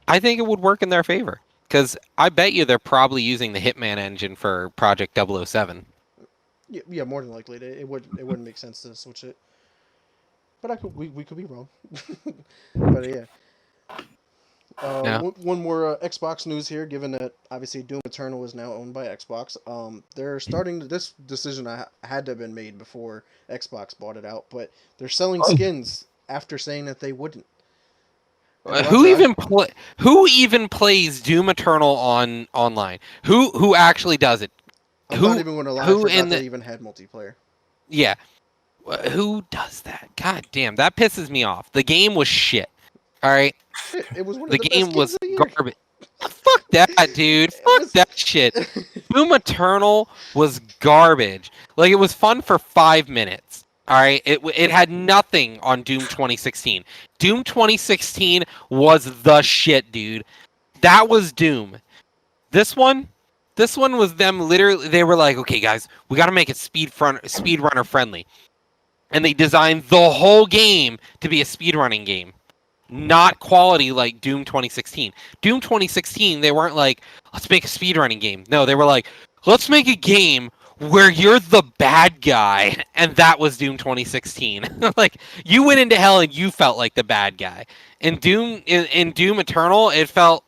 I think it would work in their favor. Because I bet you they're probably using the Hitman engine for Project 007. Yeah, yeah, more than likely it wouldn't make sense to switch it. But we could be wrong. But yeah, No. one more Xbox news here. Given that obviously Doom Eternal is now owned by Xbox, they're starting this decision had to have been made before Xbox bought it out, but they're selling Oh, skins after saying that they wouldn't. And Who Roger, even play? Who even plays Doom Eternal on online? Who actually does it? I'm not Who even going to lie. I who forgot in that the even had multiplayer. yeah? Who does that? God damn, that pisses me off. The game was shit. All right, It was one of the the best game games was of the year. garbage. Fuck that, dude. It Fuck was. that shit. Doom Eternal was garbage. Like it was fun for 5 minutes. All right, it had nothing on Doom 2016. Doom 2016 was the shit, dude. That was Doom. This one, this one was them literally. They were like, okay, guys, we got to make it speedrunner friendly, and they designed the whole game to be a speedrunning game, not quality like Doom 2016. Doom 2016, they weren't like, let's make a speedrunning game. No, they were like, let's make a game where you're the bad guy, and that was Doom 2016. Like you went into hell and you felt like the bad guy. In Doom Eternal, it felt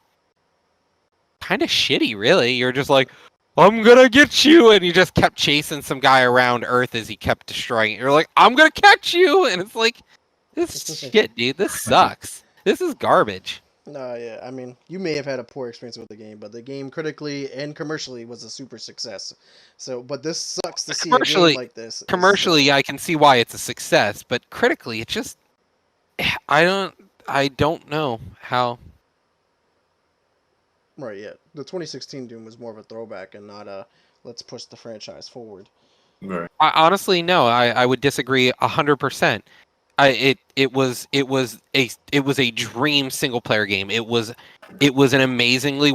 kind of shitty, really. You're just like, I'm gonna get you, and you just kept chasing some guy around Earth as he kept destroying it. You're like, I'm gonna catch you, and it's like, this shit, dude, this sucks. This is garbage. No, yeah. I mean, you may have had a poor experience with the game, but the game critically and commercially was a super success. So, but this sucks to see a game Commercially, like this. commercially, I can see why it's a success, but critically, it just, I don't, I don't know how. Right, yeah. The 2016 Doom was more of a throwback and not a let's push the franchise forward. right. Honestly, no, I would disagree 100%. It was a dream single player game. It was an amazingly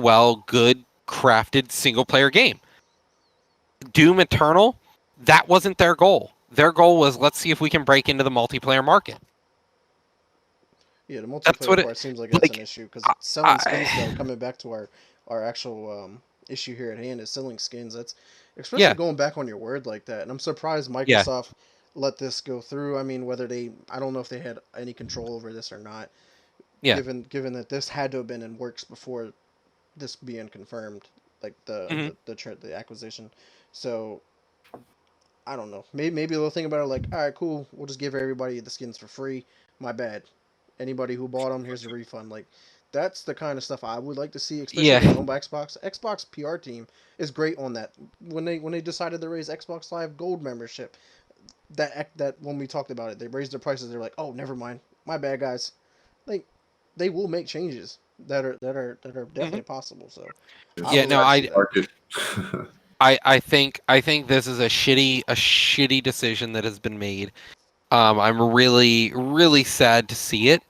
good crafted single player game. Doom Eternal, that wasn't their goal. Their goal was let's see if we can break into the multiplayer market. Yeah, the That's multiplayer what it part seems like that's an like. issue because selling skins though, coming back to our actual issue here at hand is selling skins. That's especially Yeah, going back on your word like that. And I'm surprised yeah, Microsoft let this go through. I mean, I don't know if they had any control over this or not, yeah. given that this had to have been in works before this being confirmed, like Hmm. the acquisition. So I don't know. Maybe they'll think about it like, all right, cool. We'll just give everybody the skins for free. My bad. Anybody who bought them, here's a refund. Like That's the kind of stuff I would like to see, especially if it's Yeah. owned by Xbox. Xbox PR team is great on that. When they decided to raise Xbox Live Gold membership, that when we talked about it, they raised their prices. They're like, oh, never mind, my bad, guys. Like, they will make changes that are Hmm. definitely possible. So I Yeah. It's would No. love to time see to that. market. I think this is a shitty decision that has been made. I'm really really sad to see it.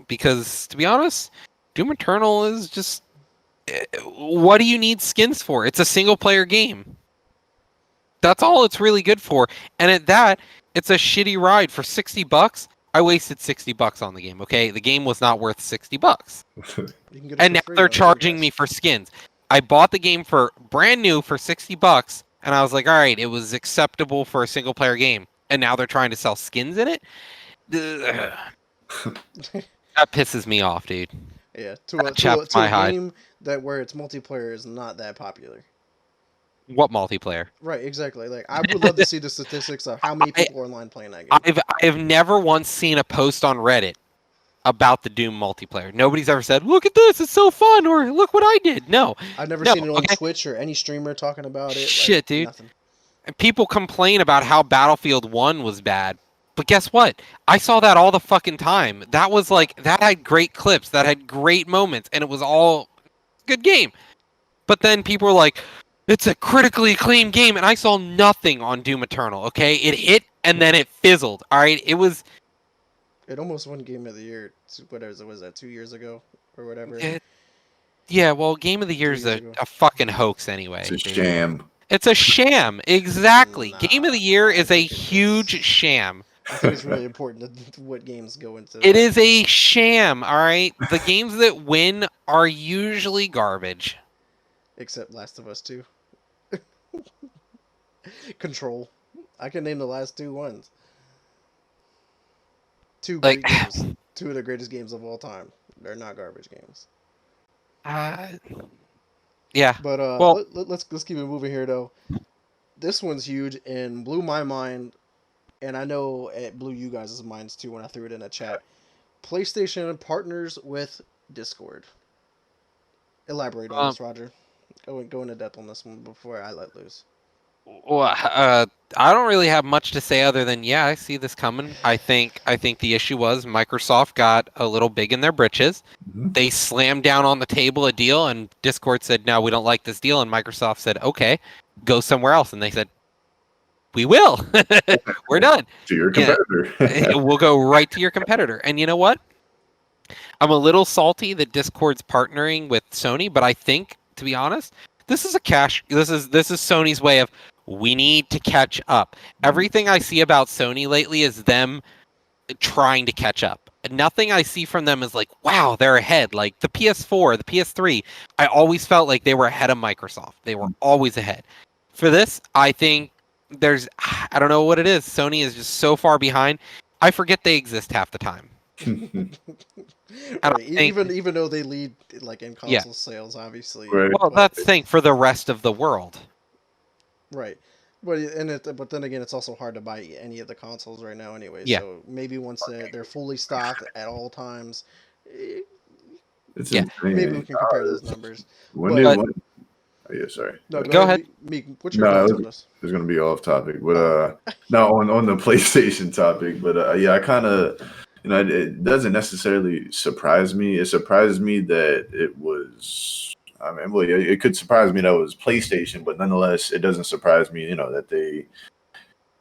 Because to be honest, Doom Eternal is just what do you need skins for? It's a single player game. That's all it's really good for. And at that, it's a shitty ride for $60. I wasted $60 on the game, okay? The game was not worth $60. You can get it And for now free they're on Game charging me Pass. for skins. I bought the game for brand new for $60 and I was like, "All right, it was acceptable for a single player game." And now they're trying to sell skins in it? Ugh. That pisses me off, dude. Yeah, That chaps to my a hide. game that where its multiplayer is not that popular. What multiplayer? Right, exactly. Like, I would love to see the statistics of how many I, people are online playing that game. I've never once seen a post on Reddit about the Doom multiplayer. Nobody's ever said, "Look at this, it's so fun," or "Look what I did." No, I've never no. seen it on Okay, Twitch or any streamer talking about it. Like, shit, dude. nothing. And people complain about how Battlefield 1 was bad. But guess what? I saw that all the fucking time. That was like that had great clips, that had great moments, and it was all good game. But then people were like, "It's a critically acclaimed game," and I saw nothing on Doom Eternal. Okay, it hit and then it fizzled. All right, it was. It almost won Game of the Year. Whatever it was, that 2 years ago or whatever, Yeah, well, Game of the Year 3 is years ago. a fucking hoax It's anyway, a dude. sham. It's a sham. Exactly. Game of Nah, the Year I is a think huge sham. I think it's really important what games go into It that. is a sham, all right? The games that win are usually garbage. Except Last of Us 2. Control. I can name the last two ones. Two Like, great games. Two of the greatest games of all time. They're not garbage games. uh, yeah. But Well, let's keep it moving here though. This one's huge and blew my mind, and I know it blew you guys' minds too when I threw it in a chat. PlayStation partners with Discord. Elaborate on um, this, Roger. Go into depth on this one before I let loose. well, I don't really have much to say other than yeah, I see this coming. I think the issue was Microsoft got a little big in their britches. Mhm. They slammed down on the table a deal, and Discord said, "No, we don't like this deal." And Microsoft said, "Okay, go somewhere else." And they said, "We will. We're done. To your Yeah, competitor. we'll go right to your competitor." And you know what? I'm a little salty that Discord's partnering with Sony, but I think, to be honest, this is a cash. This is Sony's way of we need to catch up. Everything I see about Sony lately is them trying to catch up. Nothing I see from them is like, wow, they're ahead. Like the PS4, the PS3, I always felt like they were ahead of Microsoft. They were always ahead. For this, I think I don't know what it is. Sony is just so far behind. I forget they exist half the time. And Right. I think, Even though they lead like in yeah, console sales, obviously. Right. well, But that's the thing for the rest of the world. right. But then again, it's also hard to buy any of the consoles right now anyway. Yeah, So maybe once they're fully stocked at all times, eh, It's yeah. maybe we insane. can compare those numbers. When But they But won, oh, yeah, sorry. no, go go ahead, ahead. Meek. What's your No, thoughts it on was, this? it was gonna be off topic, but Oh, okay. no, on the PlayStation topic. But yeah, I kind of, it doesn't necessarily surprise me. It surprised me that it was. I mean, well, yeah, it could surprise me that it was PlayStation, but nonetheless, it doesn't surprise me, that they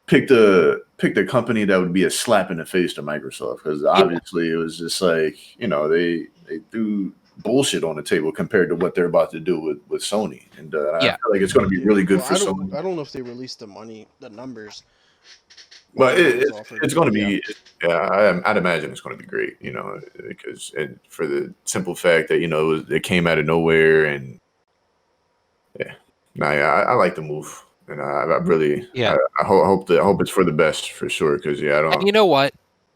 picked a company that would be a slap in the face to Microsoft because Yeah, obviously it was just like they threw bullshit on the table compared to what they're about to do with Sony, and I yeah. feel like it's going to be Yeah. really good Well, for Sony. I don't know if they released the numbers, what But the numbers offered, it's going but to yeah. be, yeah, I'd imagine it's going to be great, because and for the simple fact that it came out of nowhere, and yeah, nah, yeah, I like the move, and I really Yeah. I hope it's for the best for sure, because yeah, I And don't, you know what?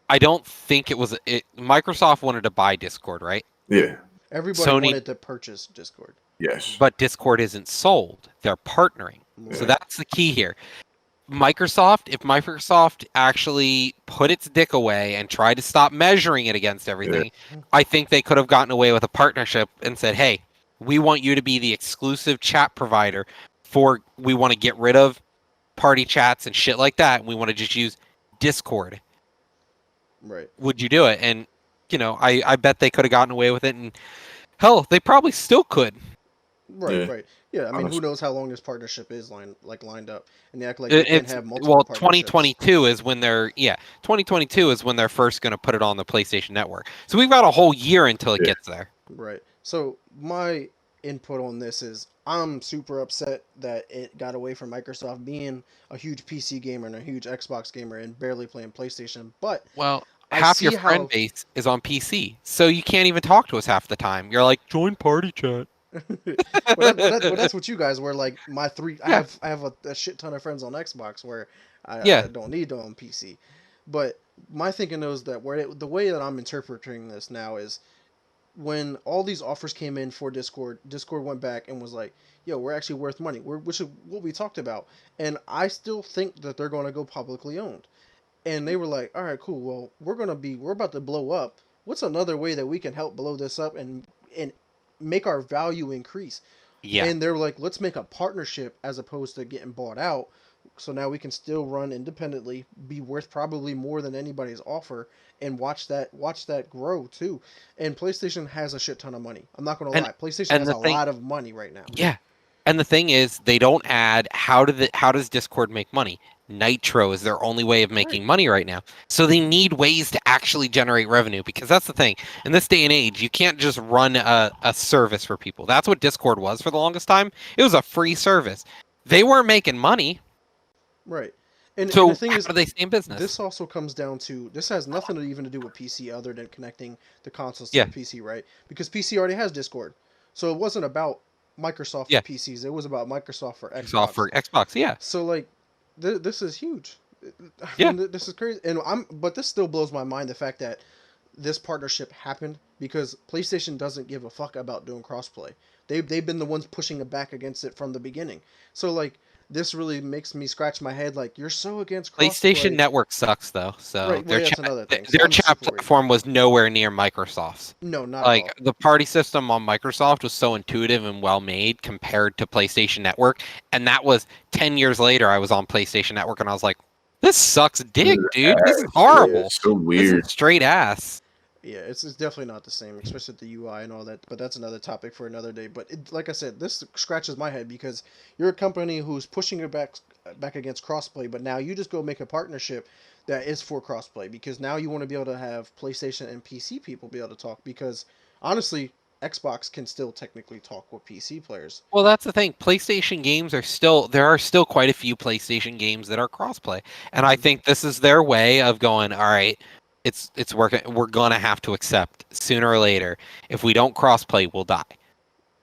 I don't think it was Microsoft wanted to buy Discord, right? yeah, Everybody Sony, wanted to purchase Discord. yes, but Discord isn't sold. They're partnering. So yeah. Right. that's the key here. If Microsoft actually put its dick away and tried to stop measuring it against everything, I think they could have gotten away with a partnership and said, "Hey, we want you to be the exclusive chat provider we want to get rid of party chats and shit like that, and we want to just use Discord." Right. Would you do it? And I bet they could have gotten away with it, and hell, they probably still could. Right, Yeah. right. Yeah, I mean, who Honestly. knows how long this partnership is lined up, and they act like they can't It's have multiple well, partnerships. 2022 is when 2022 is when they're first going to put it on the PlayStation Network. So we've got a whole year until it Yeah. gets there. Right. So my input on this is I'm super upset that it got away from Microsoft being a huge PC gamer and a huge Xbox gamer and barely playing PlayStation. But Well, I half your see friend how. base is on PC, so you can't even talk to us half the time. You're like, join party chat. That's what you guys were like. My three, Yeah, I have a shit ton of friends on Xbox where yeah, I don't need them on PC. But my thinking is that the way that I'm interpreting this now is when all these offers came in for Discord, Discord went back and was like, "Yo, we're actually worth money," which is what we talked about. And I still think that they're going to go publicly owned. And they were like, "All right, cool. Well, we're about to blow up. What's another way that we can help blow this up and make our value increase?" yeah. And they're like, "Let's make a partnership as opposed to getting bought out." So now we can still run independently, be worth probably more than anybody's offer, and watch that grow too. And PlayStation has a shit ton of money. I'm not gonna And lie, PlayStation and has the a thing, lot of money right now. yeah. And the thing is, they don't add how does Discord make money? Nitro is their only way of Right, making money right now. So they need ways to actually generate revenue because that's the thing. In this day and age, you can't just run a service for people. That's what Discord was for the longest time. It was a free service. They weren't making money. right. And the So thing how is, do they stay in business? this also comes down to this has nothing to even to do with PC other than connecting the consoles to Yeah, the PC, right? Because PC already has Discord, so it wasn't about Microsoft for yeah. PCs. It was about Microsoft for Soft Xbox. for Xbox, yeah. So like, this is huge. I Yeah. mean, this is crazy, and but this still blows my mind the fact that this partnership happened because PlayStation doesn't give a fuck about doing crossplay. They've been the ones pushing it back against it from the beginning. So like, this really makes me scratch my head. Like, you're so against PlayStation crossplay, Network sucks though. So right? Well, yeah, that's another thing. So their I'm chat super weird. platform was nowhere near Microsoft's. No, not at Like all. the party system on Microsoft was so intuitive and well made compared to PlayStation Network, and that was 10 years later. I was on PlayStation Network and I was like, "This sucks, dick, dude. This is Yeah, horrible. So This is weird. straight ass." yeah, it's definitely not the same, especially with the UI and all that. But that's another topic for another day. But like I said, this scratches my head because you're a company who's pushing it back against crossplay, but now you just go make a partnership that is for crossplay because now you want to be able to have PlayStation and PC people be able to talk because honestly, Xbox can still technically talk with PC players. Well, that's the thing. PlayStation games are still there are still quite a few PlayStation games that are crossplay, and I Hmm. think this is their way of going. All right, it's working. We're gonna have to accept sooner or later. If we don't crossplay, we'll die.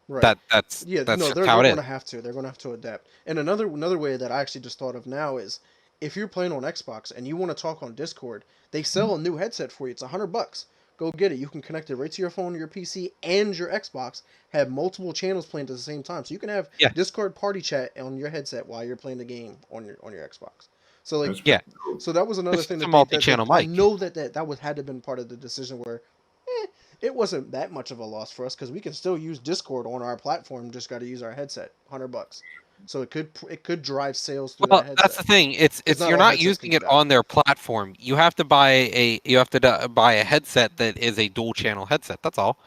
Right. That's Yeah, no, just how they're it going is. to have to. They're going to have to adapt. And another way that I actually just thought of now is if you're playing on Xbox and you want to talk on Discord, they sell a new headset for you. It's $100. Go get it. You can connect it right to your phone, your PC, and your Xbox. Have multiple channels playing at the same time, so you can have Yeah, Discord party chat on your headset while you're playing the game on your Xbox. So like, That's yeah. pretty cool. so that was another It's thing just a that that multi-channel I mic. know that was had to have been part of the decision where it wasn't that much of a loss for us because we can still use Discord on our platform. Just got to use our headset, $100. So it could drive sales through Well, that that's headset the thing. because It's not you're all not headsets can using do it that. on their platform. You have to buy a headset that is a dual channel headset. That's all.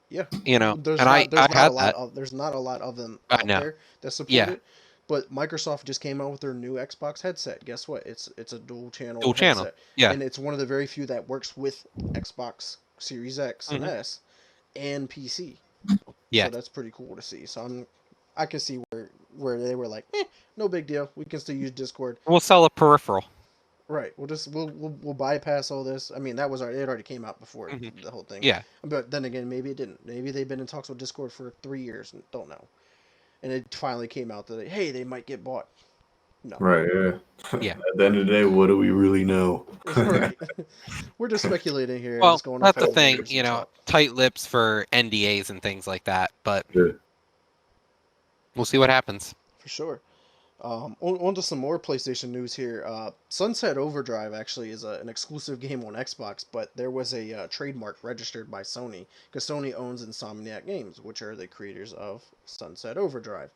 Yeah, And I had that. there's not a lot of them I out know. there that support Yeah, it. But Microsoft just came out with their new Xbox headset. Guess what? It's a dual channel dual channel. headset, Yeah. and it's one of the very few that works with Xbox Series X and Hmm. S and PC. Yeah. So that's pretty cool to see. So I can see where they were like, no big deal. We can still use Discord. We'll sell a peripheral. Right. We'll bypass all this. I mean, it already came out before Hmm. the whole thing. Yeah. But then again, maybe it didn't. Maybe they've been in talks with Discord for 3 years and don't know. And it finally came out that hey, they might get bought. No. Right, yeah. Yeah. At the end of the day, what do we really know? Right. We're just speculating here and Well, just going off that's the all the thing. rumors and talk. Tight lips for NDAs and things like that. But Yeah. we'll see what happens. For sure. On to some more PlayStation news here. Sunset Overdrive actually is an exclusive game on Xbox, but there was a trademark registered by Sony because Sony owns Insomniac Games, which are the creators of Sunset Overdrive.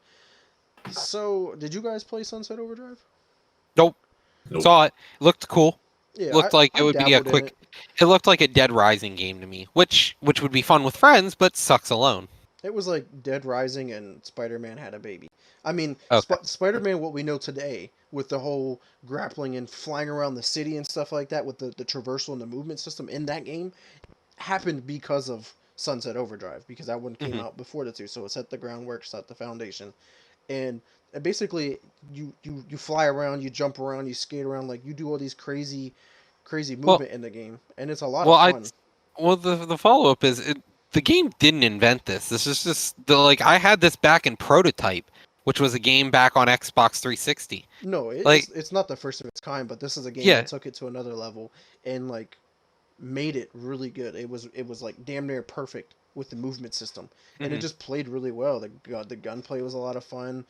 So, did you guys play Sunset Overdrive? Nope. Nope. Saw it. Looked cool. Yeah, Looked like I it would be a dabbled in quick. it. It looked like a Dead Rising game to me, which would be fun with friends, but sucks alone. It was like Dead Rising and Spider Man had a baby. I mean, Okay. Spider Man, what we know today, with the whole grappling and flying around the city and stuff like that, with the traversal and the movement system in that game, happened because of Sunset Overdrive, because that one came Hmm. out before the two, so it set the groundwork, set the foundation, and basically you fly around, you jump around, you skate around, like you do all these crazy Well, movement in the game, and it's a lot well, of I fun. well the follow up is the game didn't invent this. This is just the like I had this back in prototype, which was a game back on Xbox 360. No, Like, it's not the first of its kind, but this is a game that yeah. took it to another level and like made it really good. It was like damn near perfect with the movement system, and it Hmm. just played really well. The gunplay was a lot of fun.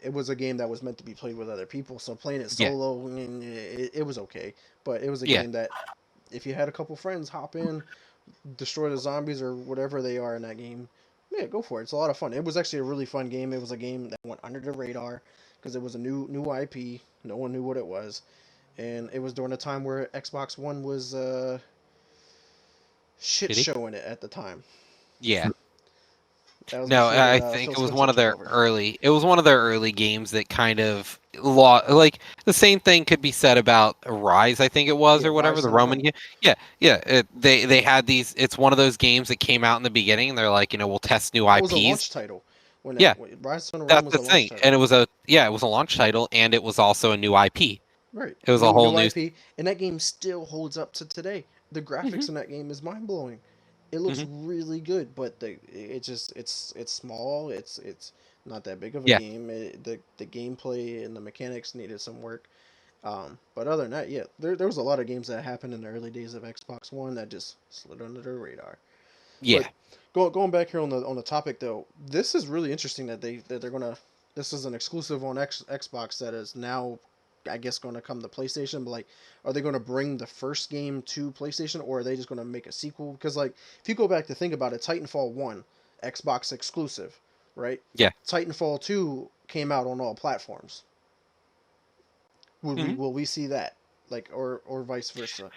It was a game that was meant to be played with other people, so playing it Yeah. solo, it was okay. But it was a Yeah. game that if you had a couple friends, hop in, destroy the zombies or whatever they are in that game. Yeah, go for it. It's a lot of fun. It was actually a really fun game. It was a game that went under the radar because it was a new IP. No one knew what it was, and it was during a time where Xbox One was shit Shitty. showing it at the time. Yeah. That was No, before I Phil think it was Spencer one of took their over. early. It was one of their early games that kind of like the same thing could be said about Rise. I think it was Yeah, or Rise whatever the Son of Roman Rome. game. Yeah, yeah. They had these. It's one of those games that came out in the beginning. And they're like, we'll test new That was a IPs. launch title. Yeah, Rise Son of Rome that's was the a launch thing. title. And it was a launch title, and it was also a new IP. Right. It was a whole New new. IP, and that game still holds up to today. The Hmm. graphics in that game is mind blowing. It looks Hmm. really good, but it's small. It's not that big of a Yeah, game. The gameplay and the mechanics needed some work. But other than that, yeah, there was a lot of games that happened in the early days of Xbox One that just slid under the radar. But yeah. going back here on the topic though, this is really interesting that they're gonna. This is an exclusive on Xbox that is now, I guess, going to come to PlayStation. But like, are they going to bring the first game to PlayStation, or are they just going to make a sequel? Because like, if you go back to think about it, Titanfall 1, Xbox exclusive, right? Yeah. Titanfall 2 came out on all platforms. Hmm. Will we see that, like, or vice versa?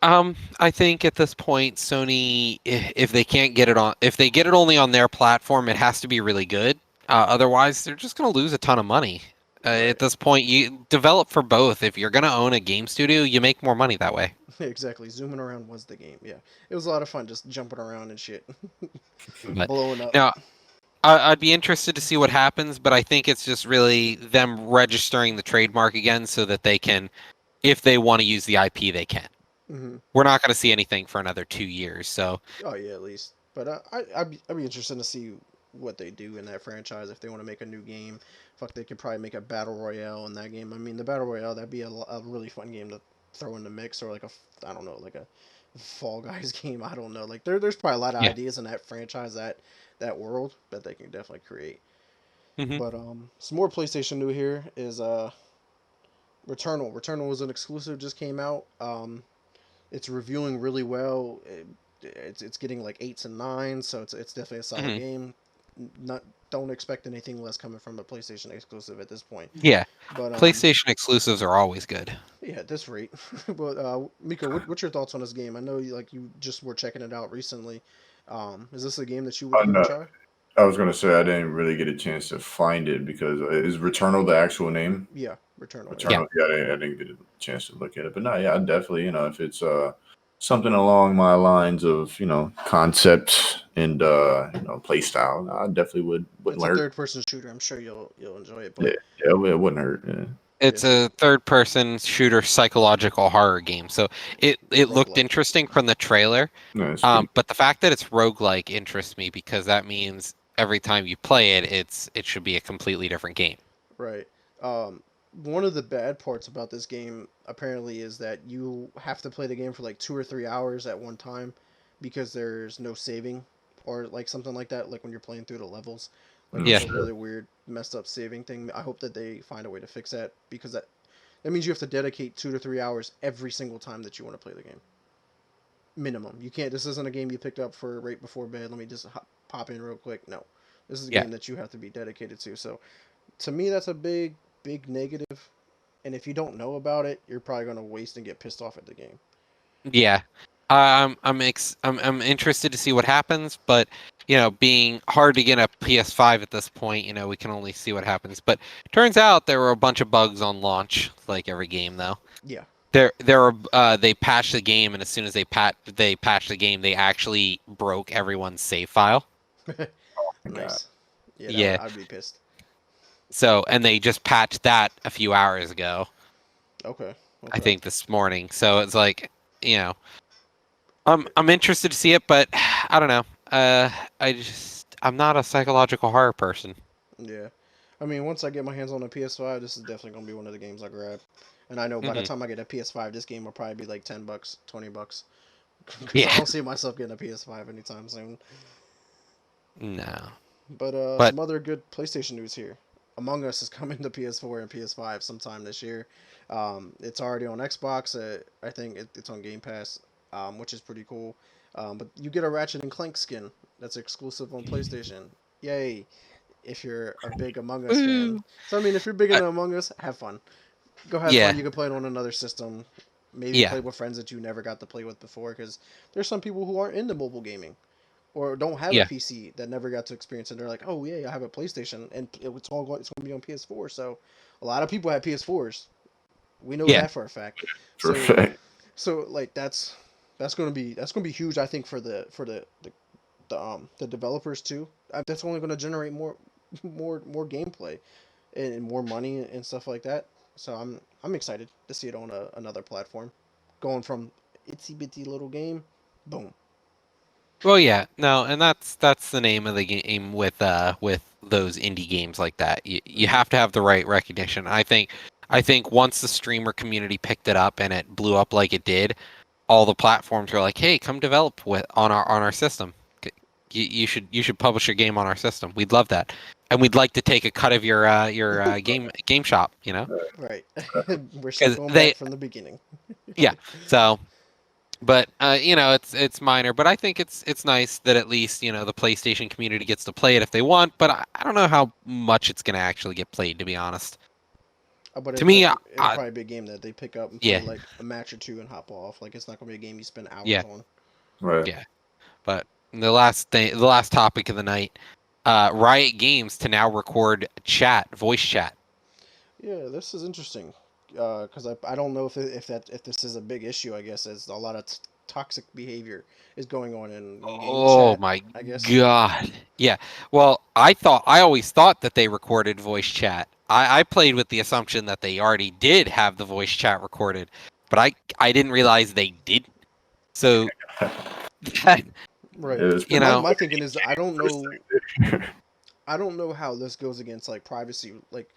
I think at this point, Sony, if they can't get it on, if they get it only on their platform, it has to be really good. Otherwise, they're just going to lose a ton of money. At Right. this point, you develop for both. If you're going to own a game studio, you make more money that way. Exactly. Zooming around was the game. Yeah, it was a lot of fun just jumping around and shit, But blowing up. now, I'd be interested to see what happens, but I think it's just really them registering the trademark again so that they can, if they want to use the IP, they can. Hmm. We're not going to see anything for another 2 years, so Oh yeah, at least. But I'd be interested to see what they do in that franchise if they want to make a new game. Fuck, they could probably make a battle royale in that game. I mean, the battle royale that'd be a really fun game to throw in the mix, or like I don't know, like a Fall Guys game. I don't know. Like there's probably a lot of yeah. ideas in that franchise that world that they can definitely create. Hmm. But some more PlayStation new here is Returnal. Returnal was an exclusive, just came out. It's reviewing really well. It's getting like eights and nines, so it's definitely a solid Hmm. game. Not Don't expect anything less coming from a PlayStation exclusive at this point. Yeah. But PlayStation exclusives are always good. yeah, at this rate. But Miko, what's your thoughts on this game? I know you just were checking it out recently. Is this a game that you would Oh, even no, try? I was gonna say I didn't really get a chance to find it because is Returnal the actual name? Yeah, Returnal. Yeah. Yeah. Returnal, yeah, I didn't get a chance to look at it, but no, yeah, I definitely, if it's something along my lines of concept and play style, I definitely wouldn't It's a hurt. third-person shooter. I'm sure you'll enjoy it. Yeah, But yeah, it wouldn't hurt. Yeah, yeah, It's a third person shooter psychological horror game. So it looked roguelike. interesting from the trailer. no, it's pretty. But the fact that it's roguelike interests me because that means every time you play it, it should be a completely different game. Right. Um, One of the bad parts about this game apparently is that you have to play the game for like 2 or 3 hours at one time because there's no saving or like something like that. Like when you're playing through the levels, Like Yeah. the really weird, messed up saving thing. I hope that they find a way to fix that because that means you have to dedicate 2 to 3 hours every single time that you want to play the game. Minimum. You can't. This isn't a game you picked up for right before bed. Let me just pop in real quick. No, this is a Yeah. game that you have to be dedicated to. So to me, that's a big, big negative. And if you don't know about it, you're probably gonna waste and get pissed off at the game. Yeah. I'm interested to see what happens, but being hard to get a PS5 at this point, we can only see what happens. But turns out there were a bunch of bugs on launch, like every game though. Yeah. They patched the game, and as soon as they patched the game, they actually broke everyone's save file. My God. Nice. Yeah, Yeah. I'd be pissed. So, and they just patched that a few hours ago, Okay. I Okay. think this morning. So it's like, I'm interested to see it, but I don't know. I'm not a psychological horror person. Yeah. I mean, once I get my hands on a PS5, this is definitely gonna be one of the games I grab. And I know by the Hmm. time I get a PS5, this game will probably be like $10, $20, because I Yeah. don't see myself getting a PS5 anytime soon. No. But But some other good PlayStation news here. Among Us is coming to PS4 and PS5 sometime this year. It's already on Xbox. I think it's on Game Pass, which is pretty cool. But you get a Ratchet and Clank skin that's exclusive on PlayStation. Yay! If you're a big Among Us fan. Woo. So I mean, if you're big I, into Among Us, have fun. Go have fun. yeah. You can play it on another system. Maybe Yeah. play with friends that you never got to play with before, because there's some people who aren't into mobile gaming or don't have a Yeah. PC that never got to experience it. They're like, oh yeah, I have a PlayStation, and it's going to be on PS4. So a lot of people have PS4s. We know Yeah. that for a fact. For a So fact. like that's gonna be huge. I think for the developers too. That's only gonna generate more gameplay and more money and stuff like that. So I'm excited to see it on another platform, going from itsy bitty little game, boom. Well, yeah, no, and that's the name of the game with those indie games like that. You Hmm. have to have the right recognition. I think once the streamer community picked it up and it blew up like it did, all the platforms were like, "Hey, come develop with on our system. You should publish your game on our system. We'd love that, and we'd like to take a cut of your game shop. Right. We're Because circling they back from the beginning. yeah. So but it's minor. But I think it's nice that at least the PlayStation community gets to play it if they want. But I don't know how much it's gonna actually get played, to be honest. But To me, it'll probably be a game that they pick up and play yeah, like a match or two and hop off. Like it's not gonna be a game you spend hours yeah, on. Right. yeah. But the last topic of the night, Riot Games to now record voice chat. Yeah, this is interesting. Because I don't know if this is a big issue. I guess as a lot of toxic behavior is going on in game Oh chat. my I guess. God. Yeah. Well, I always thought that they recorded voice chat. I played with the assumption that they already did have the voice chat recorded, but I didn't realize they didn't. So that, Right. It's you pretty My know, my thinking is I don't first know thing. I don't know how this goes against like privacy. Like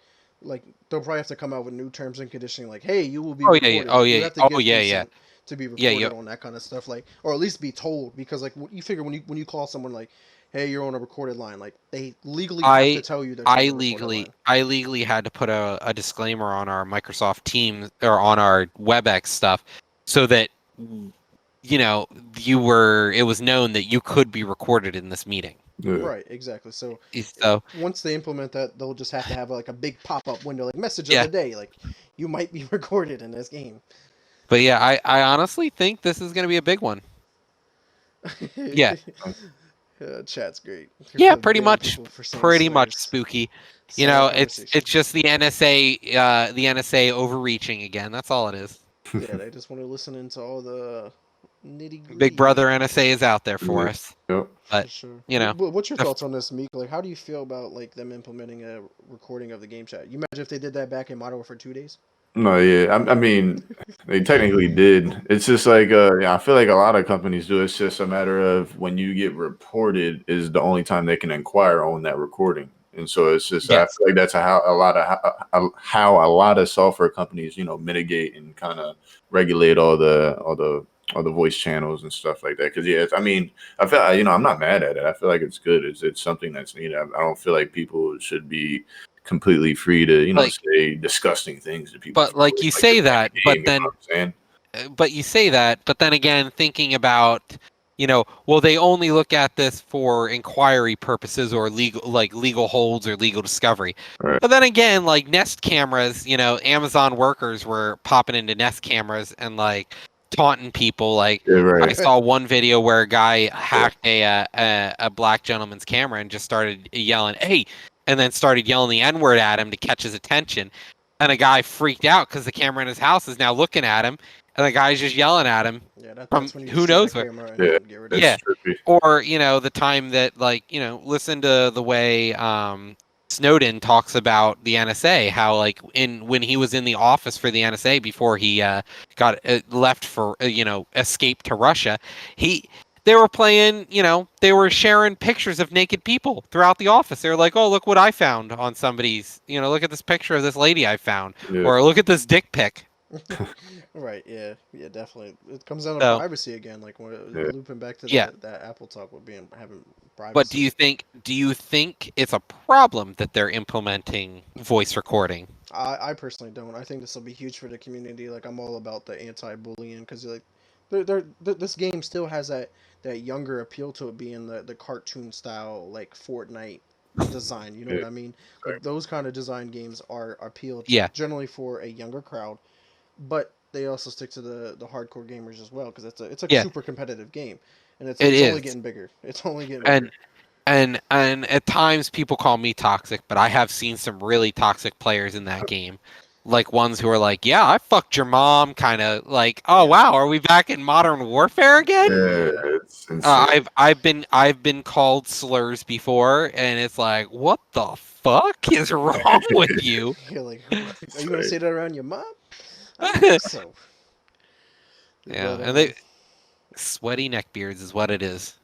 they'll probably have to come out with new terms and conditioning. Like, hey, you will be oh yeah, yeah, recorded. oh Like you yeah, have to oh give yeah, yeah. consent to be Yeah, yeah. recorded on that kind of stuff. Like, or at least be told because like you figure when you call someone like, hey, you're on a recorded line. Like they legally have to I tell you that you're on I a recorded legally line. I legally had to put a disclaimer on our Microsoft Teams or on our WebEx stuff so that it was known that you could be recorded in this meeting. Yeah. Right. Exactly. So So once they implement that, they'll just have to have like a big pop up window, like message of yeah, the day. Like you might be recorded in this game. but yeah, I honestly think this is going to be a big one. Yeah, Chat's great. yeah, Ban people for saying pretty much slurs. spooky. Settle conversation. It's just the NSA overreaching again. That's all it is. Yeah, they just want to listen into all the nitty Big gritty Brother NSA is out there for Yeah. us, Yep. for but sure. you know, What's your the thoughts on this, Meek? Like, how do you feel about like them implementing a recording of the game chat? You imagine if they did that back in Modern Warfare 2 days? No, yeah. I mean, they technically did. It's just like, yeah, I feel like a lot of companies do. It's just a matter of when you get reported is the only time they can inquire on that recording. And so it's just, I yes, feel like that's how a lot of software companies, mitigate and kind of regulate all the or the voice channels and stuff like that. Because I mean, I feel I'm not mad at it. I feel like it's good. It's something that's needed. I don't feel like people should be completely free to Like, say disgusting things to people but for like you like they're say playing that, a game. You know what I'm saying? but you say that, but then again, thinking about, well, they only look at this for inquiry purposes or legal holds or legal discovery. Right. But then again, like Nest cameras, Amazon workers were popping into Nest cameras and like taunting people. Like Yeah, I right. saw one video where a guy hacked a black gentleman's camera and just started yelling, "Hey!" and then started yelling the N-word at him to catch his attention. And a guy freaked out because the camera in his house is now looking at him, and the guy's just yelling at him Yeah, from that's when you who destroy the knows where. camera and Yeah, get rid of that's Yeah. it. trippy. Or, the time that, like, listen to the way Snowden talks about the NSA, how, like, when he was in the office for the NSA before he got left for, escape to Russia, they were playing, they were sharing pictures of naked people throughout the office. They were like, oh, look what I found on somebody's, look at this picture of this lady I found, Yeah. or look at this dick pic. Right, yeah, definitely. It comes down to So, privacy again, like we're Yeah. looping back to yeah. that Apple talk with having But privacy. do you think it's a problem that they're implementing voice recording? I personally don't. I think this will be huge for the community. Like I'm all about the anti-bullying because like, this game still has that younger appeal to it, being the cartoon style like Fortnite design. You know Yeah. what I mean? Like those kind of design games are appeal Yeah, generally for a younger crowd, but they also stick to the hardcore gamers as well because it's a yeah, super competitive game, and it it's only is. getting bigger. It's only getting And bigger. and at times people call me toxic, but I have seen some really toxic players in that game. Like ones who are like, "Yeah, I fucked your mom," kind of like, "Oh Yeah, wow, are we back in Modern Warfare again?" Yeah, yeah. it's insane. I've been called slurs before, and it's like, "What the fuck is wrong with you?" You're like, are you gonna Insane. say that around your mom? I don't think so. Yeah, But and they sweaty neckbeards is what it is.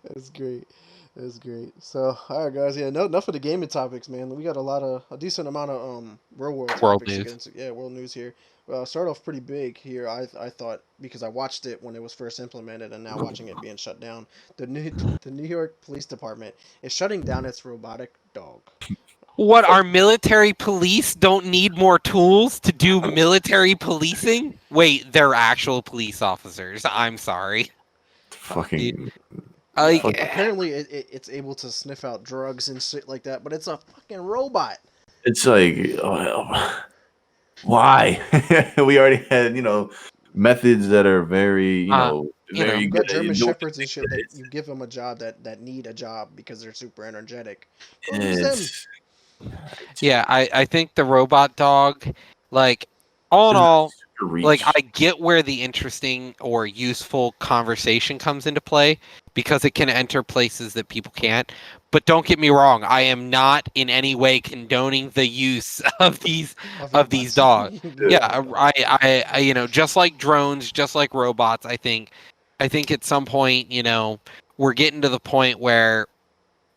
that's great. That's great. So, all right, guys. Yeah, no, enough of the gaming topics, man. We got a decent amount of real world World topics to get news. into. Yeah, world news here. Start off pretty big here. I thought because I watched it when it was first implemented, and now watching it being shut down. The New York Police Department is shutting down its robotic dog. What, our military police don't need more tools to do military policing? Wait, they're actual police officers. I'm sorry. Y- Fucking Yeah, Like, fuck. apparently it's able to sniff out drugs and shit like that, but it's a fucking robot. It's like, why? We already had, methods that are very, uh, you know, very You good got at German doing shepherds and things. shit that you give them a job that need a job because they're super energetic. Go use them. It's, yeah, I think the robot dog, like, all in it's not all, super like, reach. I get where the interesting or useful conversation comes into play because it can enter places that people can't. But don't get me wrong, I am not in any way condoning the use of these Of robots. dogs. Yeah. Yeah, Robotic dogs. just like drones, just like robots, I think at some point, we're getting to the point where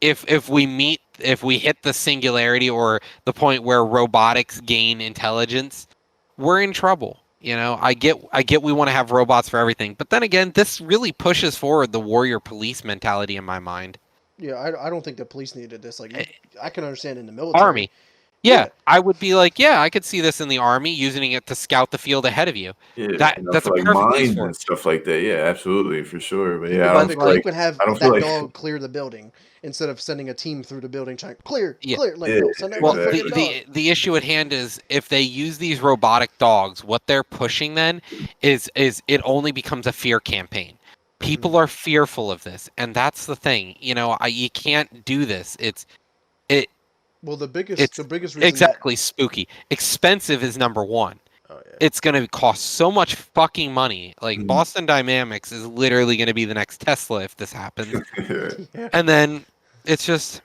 if we hit the singularity or the point where robotics gain intelligence, we're in trouble. I get we want to have robots for everything, but then again, this really pushes forward the warrior police mentality in my mind. Yeah, I don't think the police needed this. Like Eh, I can understand in the military. Army. Yeah, Yeah, I would be like, yeah, I could see this in the army using it to scout the field ahead of you. Yeah, That's a for like perfect use mines for and it. stuff like that. Yeah, absolutely, for sure. But you yeah, can have it. You Like, can have I don't feel that like, dog clear the building instead of sending a team through the building trying clear, yeah. clear. Like yeah, no, send that Well, motherfucking exactly. dog. the issue at hand is if they use these robotic dogs, what they're pushing then is it only becomes a fear campaign. Hmm. People are fearful of this, and that's the thing. You can't do this. It Well, it's the biggest reason that exactly spooky. Expensive is number one. oh yeah. It's gonna cost so much fucking money. Like Mm. Boston Dynamics is literally gonna be the next Tesla if this happens. Yeah. Yeah. And then it's just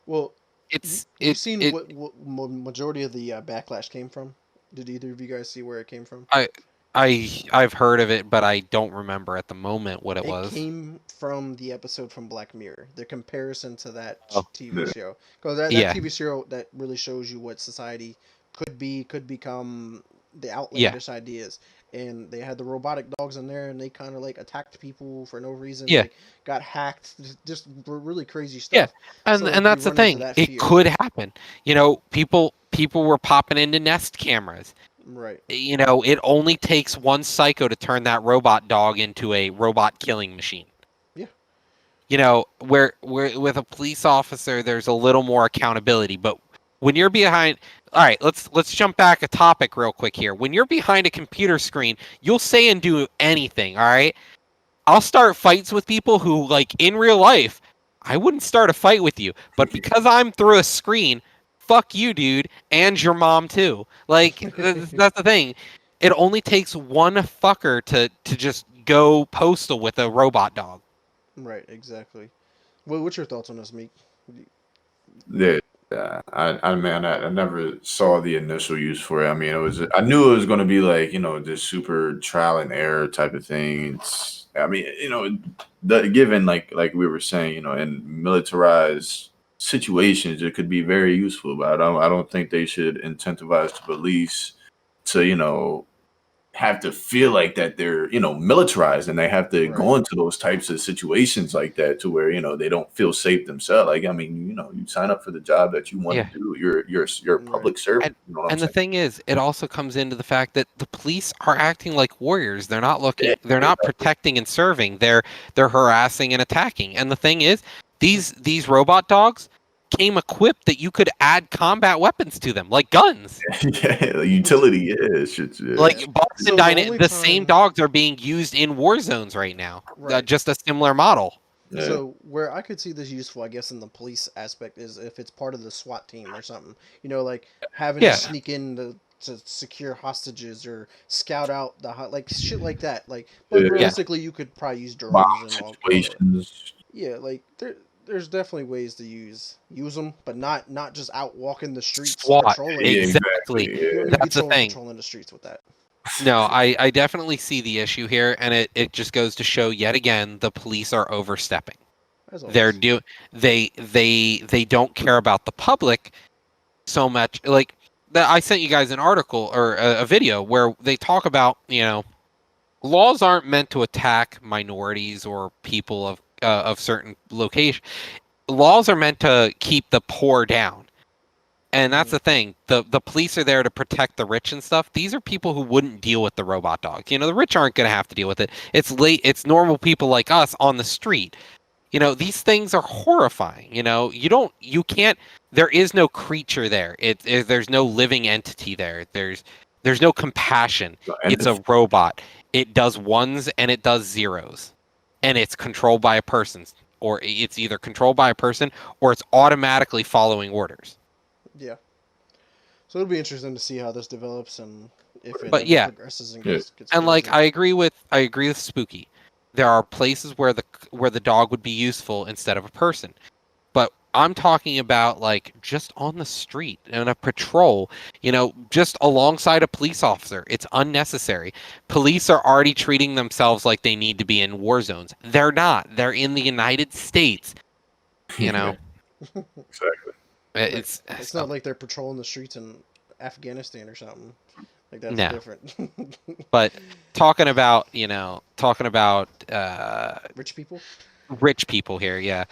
Well, it's you it seen it what majority of the backlash came from? Did either of you guys see where it came from? I I've heard of it, but I don't remember at the moment what it It was. came from the episode from Black Mirror, the comparison to that Oh, TV Yeah. show. Because that yeah, TV show that really shows you what society could be, could become, the yeah, outlandish ideas. and they had the robotic dogs in there, and they kind of like attacked people for no reason, Yeah, like got hacked, just really crazy yeah, stuff. and So you that's the run into thing. that It fear. could happen. People were popping into Nest cameras. Right. It only takes one psycho to turn that robot dog into a robot killing machine. Yeah. Where with a police officer, there's a little more accountability. But when you're behind, all right, let's jump back a topic real quick here. When you're behind a computer screen, you'll say and do anything. All right, I'll start fights with people who, like, in real life, I wouldn't start a fight with you, but because I'm through a screen, fuck you, dude, and your mom too. Like, that's the thing. It only takes one fucker to just go postal with a robot dog. Right. Exactly. What's your thoughts on this, Meek? Yeah, I man, I never saw the initial use for it. I mean, I knew it was going to be like, this super trial and error type of thing. I mean, given like we were saying, in militarized situations, it could be very useful. But I don't think they should incentivize the police to, have to feel like that they're militarized, and they have to Right. go into those types of situations like that to where they don't feel safe themselves. Like, I mean, you sign up for the job that you want Yeah. to do. You're a Right. public servant. And You know what I'm and the saying? thing is, it also comes into the fact that the police are acting like warriors. Yeah, They're not exactly. protecting and serving. They're harassing and attacking. And the thing is, these robot dogs came equipped that you could add combat weapons to them, like guns. Yeah, the utility. Yeah, it's just, yeah. Like Yeah. Boston So the only the same time, dogs are being used in war zones right now. right. Just a similar model. Yeah. So where I could see this useful, I guess, in the police aspect is if it's part of the SWAT team or something. Like having to Yeah, sneak in to secure hostages or scout out like shit like that. Like, but Yeah. yeah. realistically, you could probably use Bomb drones and all that. situations. Yeah, like there's definitely ways to use them, but not just out walking the streets SWAT. patrolling. Yeah, Exactly. exactly. You don't Yeah. need to be That's the thing. patrolling the streets with that. No, I definitely see the issue here, and it just goes to show yet again the police are overstepping. As They're always. do they don't care about the public so much. Like that, I sent you guys an article or a video where they talk about laws aren't meant to attack minorities or people of certain location. Laws are meant to keep the poor down. And that's Hmm. the thing. The police are there to protect the rich and stuff. These are people who wouldn't deal with the robot dogs. The rich aren't going to have to deal with it. It's normal people like us on the street. These things are horrifying. You can't. There is no creature there. There's no living entity there. There's no compassion. No It's a empathy. robot. It does ones and it does zeros, and it's controlled by a person, or it's either controlled by a person or it's automatically following orders. Yeah. So it'll be interesting to see how this develops and if it But ever yeah, progresses and Yeah. gets and like crazy. I agree with Spooky. There are places where the dog would be useful instead of a person. But I'm talking about like just on the street in a patrol, just alongside a police officer. It's unnecessary. Police are already treating themselves like they need to be in war zones. They're not. They're in the United States. You Yeah. know, Exactly. Right. it's It's so not like they're patrolling the streets in Afghanistan or something. Like that's no. different. But talking about Rich people. rich people here, yeah.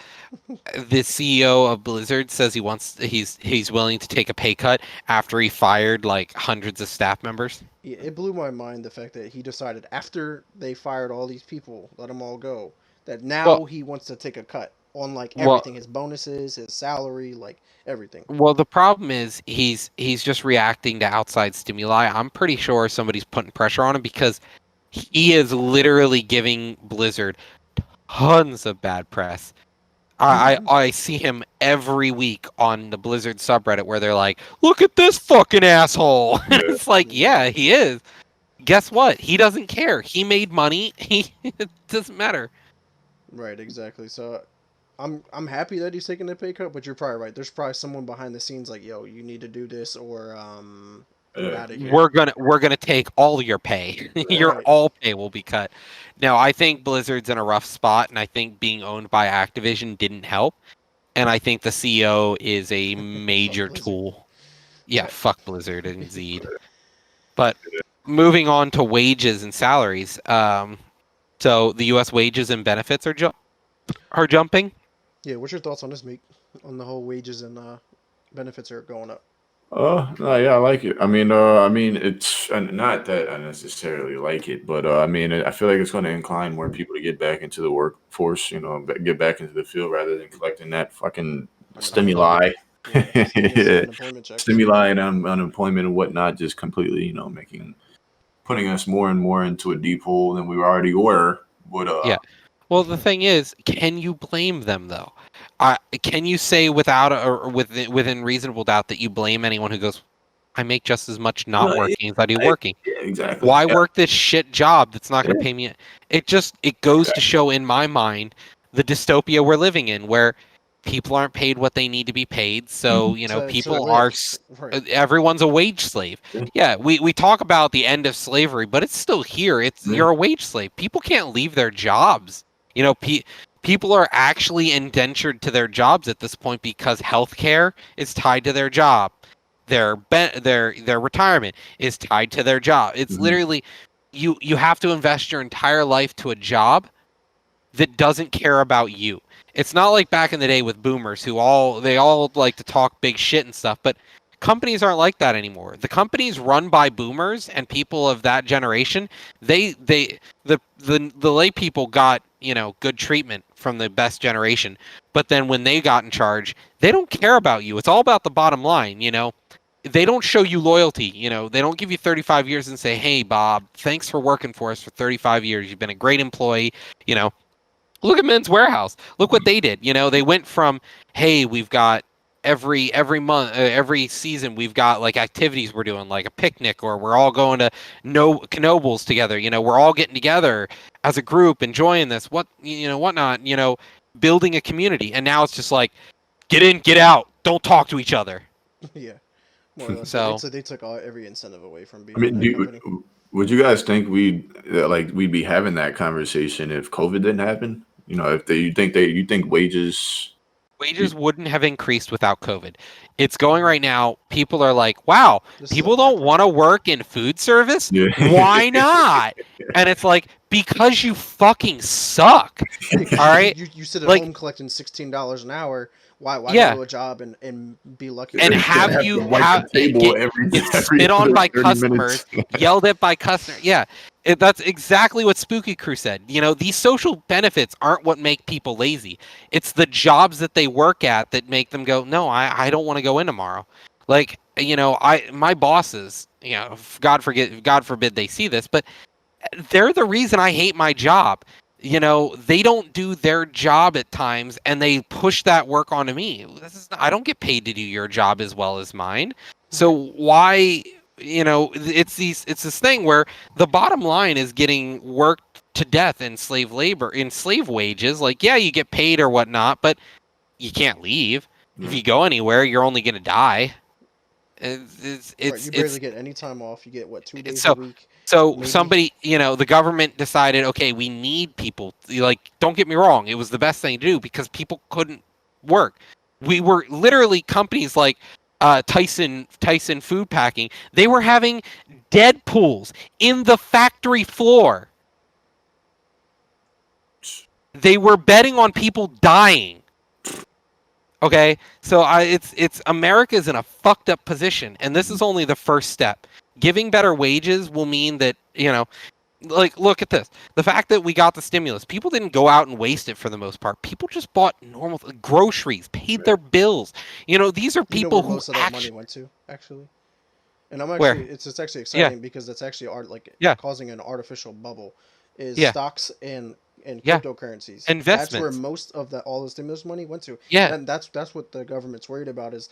The CEO of Blizzard says he's willing to take a pay cut after he fired like hundreds of staff members. Yeah, it blew my mind the fact that he decided after they fired all these people, let them all go, that Well, now he wants to take a cut on like well, everything, his bonuses, his salary, like everything. well. The problem is he's just reacting to outside stimuli. I'm pretty sure somebody's putting pressure on him because he is literally giving Blizzard tons of bad press. I see him every week on the Blizzard subreddit where they're like, "Look at this fucking asshole." Yeah. It's like, Yeah. yeah, he is. Guess what? He doesn't care. He made money. It doesn't matter. Right, exactly. So I'm happy that he's taking the pay cut, but you're probably right. There's probably someone behind the scenes like, yo, you need to do this or you're Yeah. out of here. We're gonna take all your pay. Your Right. all pay will be cut. Now, I think Blizzard's in a rough spot, and I think being owned by Activision didn't help. And I think the CEO is a Fuck major Blizzard. tool. Yeah, fuck Blizzard and Zed. But moving on to wages and salaries. So the U.S. wages and benefits are jumping. Yeah, what's your thoughts on this, Meek? On the whole wages and benefits are going up. No, yeah, I like it. I mean, it's not that I necessarily like it, but I mean, I feel like it's going to incline more people to get back into the workforce, get back into the field rather than collecting that fucking Unemployment. stimuli, Yeah, stimulus and yeah, unemployment checks. stimuli and unemployment and whatnot, just completely, putting us more and more into a deep hole than we already were. But Yeah. Well, the thing is, can you blame them though? Can you say without or within reasonable doubt that you blame anyone who goes, I make just as much not no, working as I do I, working? yeah, exactly. Why Yeah, work this shit job that's not going to yeah, pay me? It goes to show in my mind the dystopia we're living in, where people aren't paid what they need to be paid. So To people are live. Right. everyone's a wage slave. yeah, Yeah, we talk about the end of slavery, but it's still here. It's yeah. you're a wage slave. People can't leave their jobs. You know, people are actually indentured to their jobs at this point because healthcare is tied to their job. Their retirement is tied to their job. It's Mhm. literally you have to invest your entire life to a job that doesn't care about you. It's not like back in the day with boomers who all like to talk big shit and stuff, but companies aren't like that anymore. The companies run by boomers and people of that generation, the lay people got, good treatment from the best generation. But then when they got in charge, they don't care about you. It's all about the bottom line. They don't show you loyalty. They don't give you 35 years and say, "Hey, Bob, thanks for working for us for 35 years. You've been a great employee." You know, Look at Men's Warehouse. Look what they did. They went from, "Hey, we've got every month, every season, we've got like activities we're doing, like a picnic, or we're all going to no Knobles together. We're all getting together as a group, enjoying this, whatnot. Building a community." And now it's just like, get in, get out, don't talk to each other. Yeah, more or less. So They took all, every incentive away from I being in mean, that company. would you guys think we'd be having that conversation if COVID didn't happen? If you think wages, wages wouldn't have increased without COVID. It's going right now. People are like, wow, This is a people don't want to byproduct. work in food service. yeah, Why not? And it's like, because you fucking suck. Yeah, because All right. you sit at Like, home collecting $16 an hour. Why go yeah. to a job and be lucky And to and get have have that? to you wipe the table get every spit on by 30 minutes. customers, yelled at by customers? Yeah, that's exactly what Spooky Crew said. These social benefits aren't what make people lazy. It's the jobs that they work at that make them go, no, I don't want to go in tomorrow. Like, my bosses, God forbid they see this, but they're the reason I hate my job. They don't do their job at times and they push that work onto me. I don't get paid to do your job as well as mine. So Right. why, it's this thing where the bottom line is getting worked to death in slave labor, in slave wages. Like, yeah, you get paid or whatnot, but you can't leave. If Yeah. you go anywhere, you're only going to die. It's, Right. it's, You barely it's, get any time off. You get what, 2 days a so week, so maybe. somebody, the government decided, okay, we need people. Like, don't get me wrong, it was the best thing to do because people couldn't work. We were literally companies like Tyson Food Packing. They were having Deadpools in the factory floor. They were betting on people dying. Okay, so it's America's in a fucked up position, and this is only the first step. Giving better wages will mean that like, look at this. The fact that we got the stimulus, people didn't go out and waste it for the most part. People just bought normal groceries, paid their bills. These are You know people where who most of that money actually went to, actually. And I'm actually, where it's actually yeah, exciting because that's actually yeah, causing an artificial bubble. Is yeah, stocks and yeah, cryptocurrencies. That's where investments. most of the all the stimulus money went to. Yeah, And that's what the government's worried about is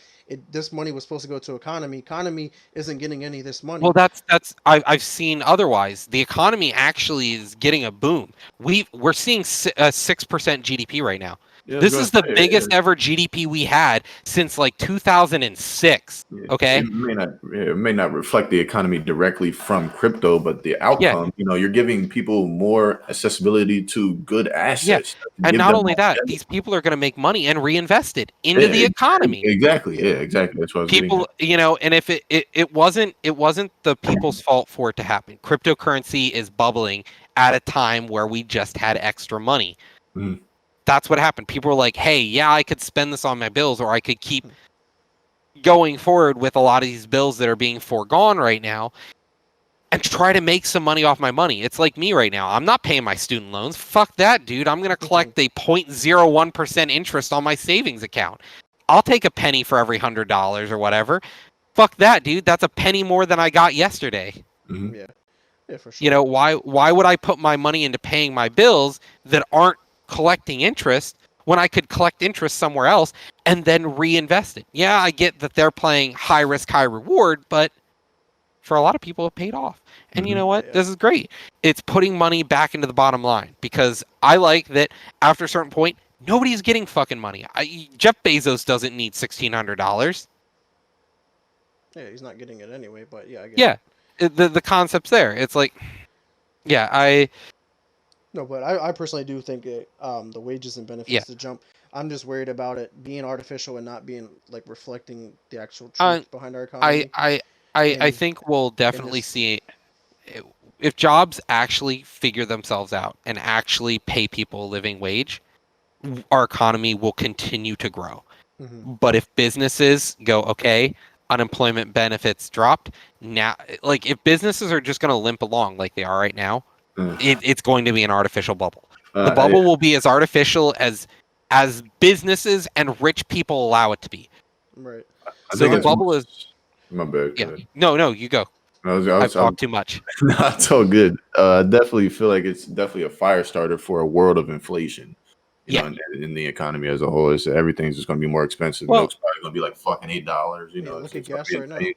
this money was supposed to go to economy. Economy isn't getting any of this well, money. that's I've seen otherwise. The economy actually is getting a boom. We're seeing a 6% GDP right now. Yeah, I was This gonna is the say, biggest ever GDP we had since like 2006. yeah, Okay. it may not reflect the economy directly from crypto, but the Yeah. outcome, you're giving people more accessibility to good Yeah. assets that can And give not them only that, longevity. these people are going to make money and reinvest it into Yeah, the economy. exactly. Yeah. Yeah, exactly. That's what I was getting People, at. and if it wasn't the people's fault for it to happen. Cryptocurrency is bubbling at a time where we just had extra money. Mhm. That's what happened. People were like, hey, yeah, I could spend this on my bills, or I could keep going forward with a lot of these bills that are being foregone right now and try to make some money off my money. It's like me right now. I'm not paying my student loans. Fuck that, dude. I'm going to collect a 0.01% interest on my savings account. I'll take a penny for every $100 or whatever. Fuck that, dude. That's a penny more than I got yesterday. Mhm. Yeah. Yeah, for sure. Why would I put my money into paying my bills that aren't collecting interest when I could collect interest somewhere else and then reinvest it? Yeah, I get that they're playing high risk, high reward, but for a lot of people, it paid off. And you Mhm. know what? Yeah. This is great. It's putting money back into the bottom line because I like that after a certain point, nobody's getting fucking money. Jeff Bezos doesn't need $1,600. Yeah, he's not getting it anyway, but yeah, I get it. Yeah, the concept's there. It's like, yeah, No, but I personally do think the wages and yeah, benefits to jump. I'm just worried about it being artificial and not being like reflecting the actual uh, truth behind our I economy. I I And think we'll and definitely this, see if jobs actually figure themselves out and actually pay people a living wage, our economy will continue to grow. mhm, But if businesses go, okay, unemployment benefits dropped, now, like if businesses are just going to limp along like they are right now, Uh, it's going to be an artificial bubble. The yeah, bubble will be as artificial as businesses and rich people allow it to be. right. I So think the No, it's bubble is, my bad. Go yeah. ahead. No, you go. I've I was talked too much. not so good. I definitely feel like it's definitely a fire starter for a world of inflation. Yeah. In the economy as a whole, everything's just going to be more expensive. Well, Milk's probably going to be like fucking $8. yeah, look at It's going to gas be right now. insane.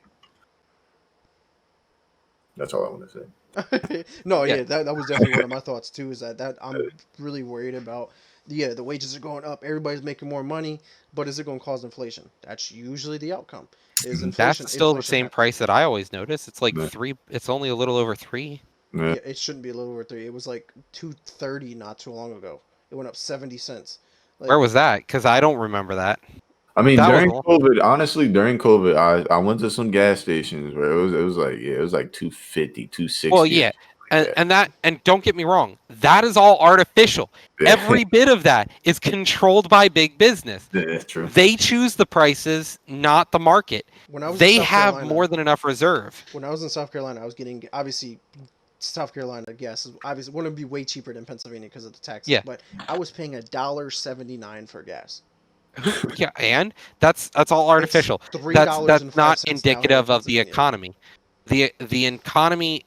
That's all I want to say. No, yeah. yeah, that was definitely one of my thoughts too. Is that I'm really worried about. Yeah, the wages are going up. Everybody's making more money, but is it going to cause inflation? That's usually the outcome. Is Mhm. That's inflation? still the Inflation same happens. price that I always notice. It's like Yeah, three. It's only a little over three. yeah. Yeah, it shouldn't be a little over three. It was like 230 not too long ago. It went up 70 cents. Where Like, was that? Because I don't remember that. I mean, That was during a COVID, honestly, during COVID, I went to some gas stations where it was like 250, well, 260 or yeah, something like and don't get me wrong, that is all artificial. that. Every bit of that is controlled by big business. Yeah, that's true. They choose the prices, not the market. when I was in They South have Carolina, more than enough reserve. when I was in South Carolina, I was getting obviously South Carolina gas is obviously want to be way cheaper than Pennsylvania because of the taxes, Yeah, but I was paying $1.79 for gas. yeah, and that's all It's artificial. $3 That's and five not cents now here in indicative of the Pennsylvania. economy. The economy,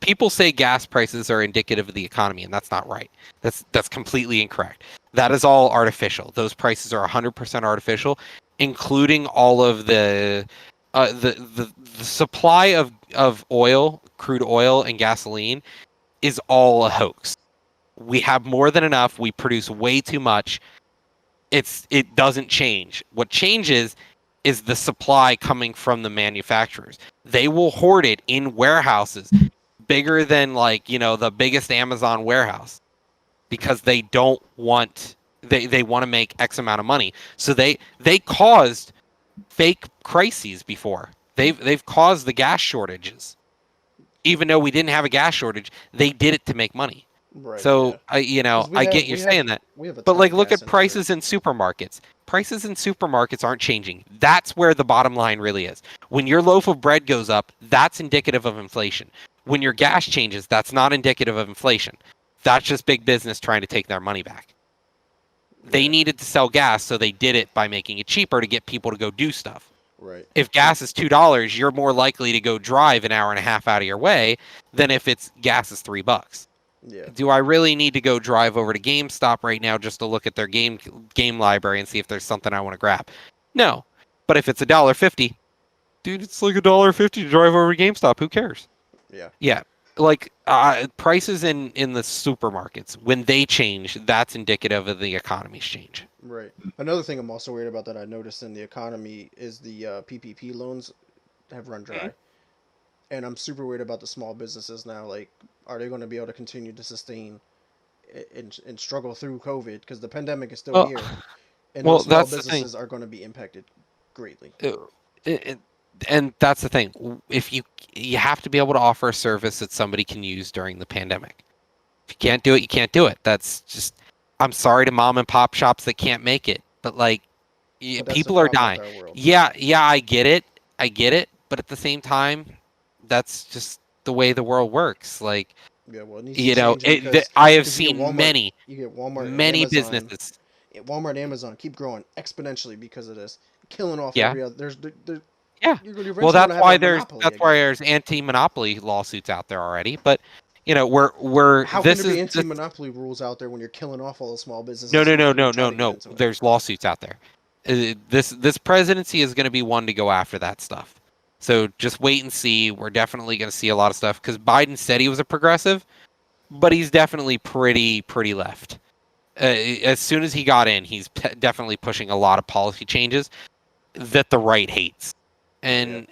people say gas prices are indicative of the economy, and that's not right. That's completely incorrect. That is all artificial. Those prices are 100% artificial, including all of the supply of oil, crude oil, and gasoline is all a hoax. We have more than enough. We produce way too much. It doesn't change. What changes is the supply coming from the manufacturers. They will hoard it in warehouses bigger than the biggest Amazon warehouse because they don't want they want to make X amount of money. So they caused fake crises before. They've caused the gas shortages. Even though we didn't have a gas shortage, they did it to make money. Right, So yeah. Because I get you're saying that, we have a but ton like of look gas at in here. prices in supermarkets. Prices in supermarkets aren't changing. That's where the bottom line really is. When your loaf of bread goes up, that's indicative of inflation. When your gas changes, that's not indicative of inflation. That's just big business trying to take their money back. They Yeah, needed to sell gas, so they did it by making it cheaper to get people to go do stuff. right. If And gas is $2, you're more likely to go drive an hour and a half out of your way than if it's gas is $3. yeah, Do I really need to go drive over to GameStop right now just to look at their game library and see if there's something I want to grab? No. But if it's $1.50, dude, it's like $1.50 to drive over to GameStop. Who cares? yeah. Yeah. like prices in the supermarkets, when they change, that's indicative of the economy's change. Right. Another thing I'm also worried about that I noticed in the economy is the PPP loans have run Mhm. dry, and I'm super worried about the small businesses now. Like, are they going to be able to continue to sustain and struggle through COVID? Because the pandemic is still Well, here, and well, those small that's the thing. businesses are going to be impacted greatly. Uh, it- and that's the thing. If you have to be able to offer a service that somebody can use during the pandemic. If you can't do it, you can't do it. That's just. I'm sorry to mom and pop shops that can't make it, but like, But that's the people are problem with dying. our world. Yeah, yeah, I get it. I get it. But at the same time, that's just the way the world works. Like, Yeah, well, it needs to change I have because you get seen Walmart, many, you get Walmart and many Amazon. businesses. Walmart and Amazon keep growing exponentially because of this, killing off Yeah, every other. yeah. You're Well, eventually going to have a monopoly that's why again. there's anti-monopoly lawsuits out there already. But we're How can this there be is this anti-monopoly rules out there when you're killing off all the small no, businesses no, who no, could even no, try no, to get no. into it? There's lawsuits out there. This presidency is going to be one to go after that stuff. So just wait and see. We're definitely going to see a lot of stuff because Biden said he was a progressive, but he's definitely pretty left. As soon as he got in, he's definitely pushing a lot of policy changes that the right hates, Yeah, and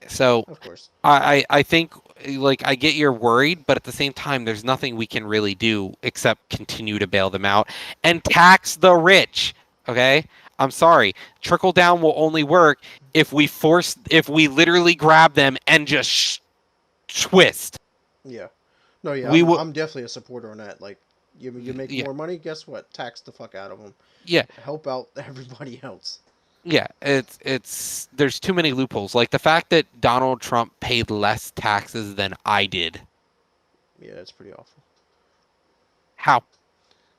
so of course. I think, like, I get you're worried, but at the same time, there's nothing we can really do except continue to bail them out and tax the rich. Okay, I'm sorry. Trickle down will only work if we literally grab them and just twist. Yeah. No, yeah, We will. I'm definitely a supporter on that. Like, you make Yeah, more money, guess what? Tax the fuck out of them. yeah, Help out everybody else. yeah. It's there's too many loopholes. Like the fact that Donald Trump paid less taxes than I did. Yeah, it's pretty awful. How?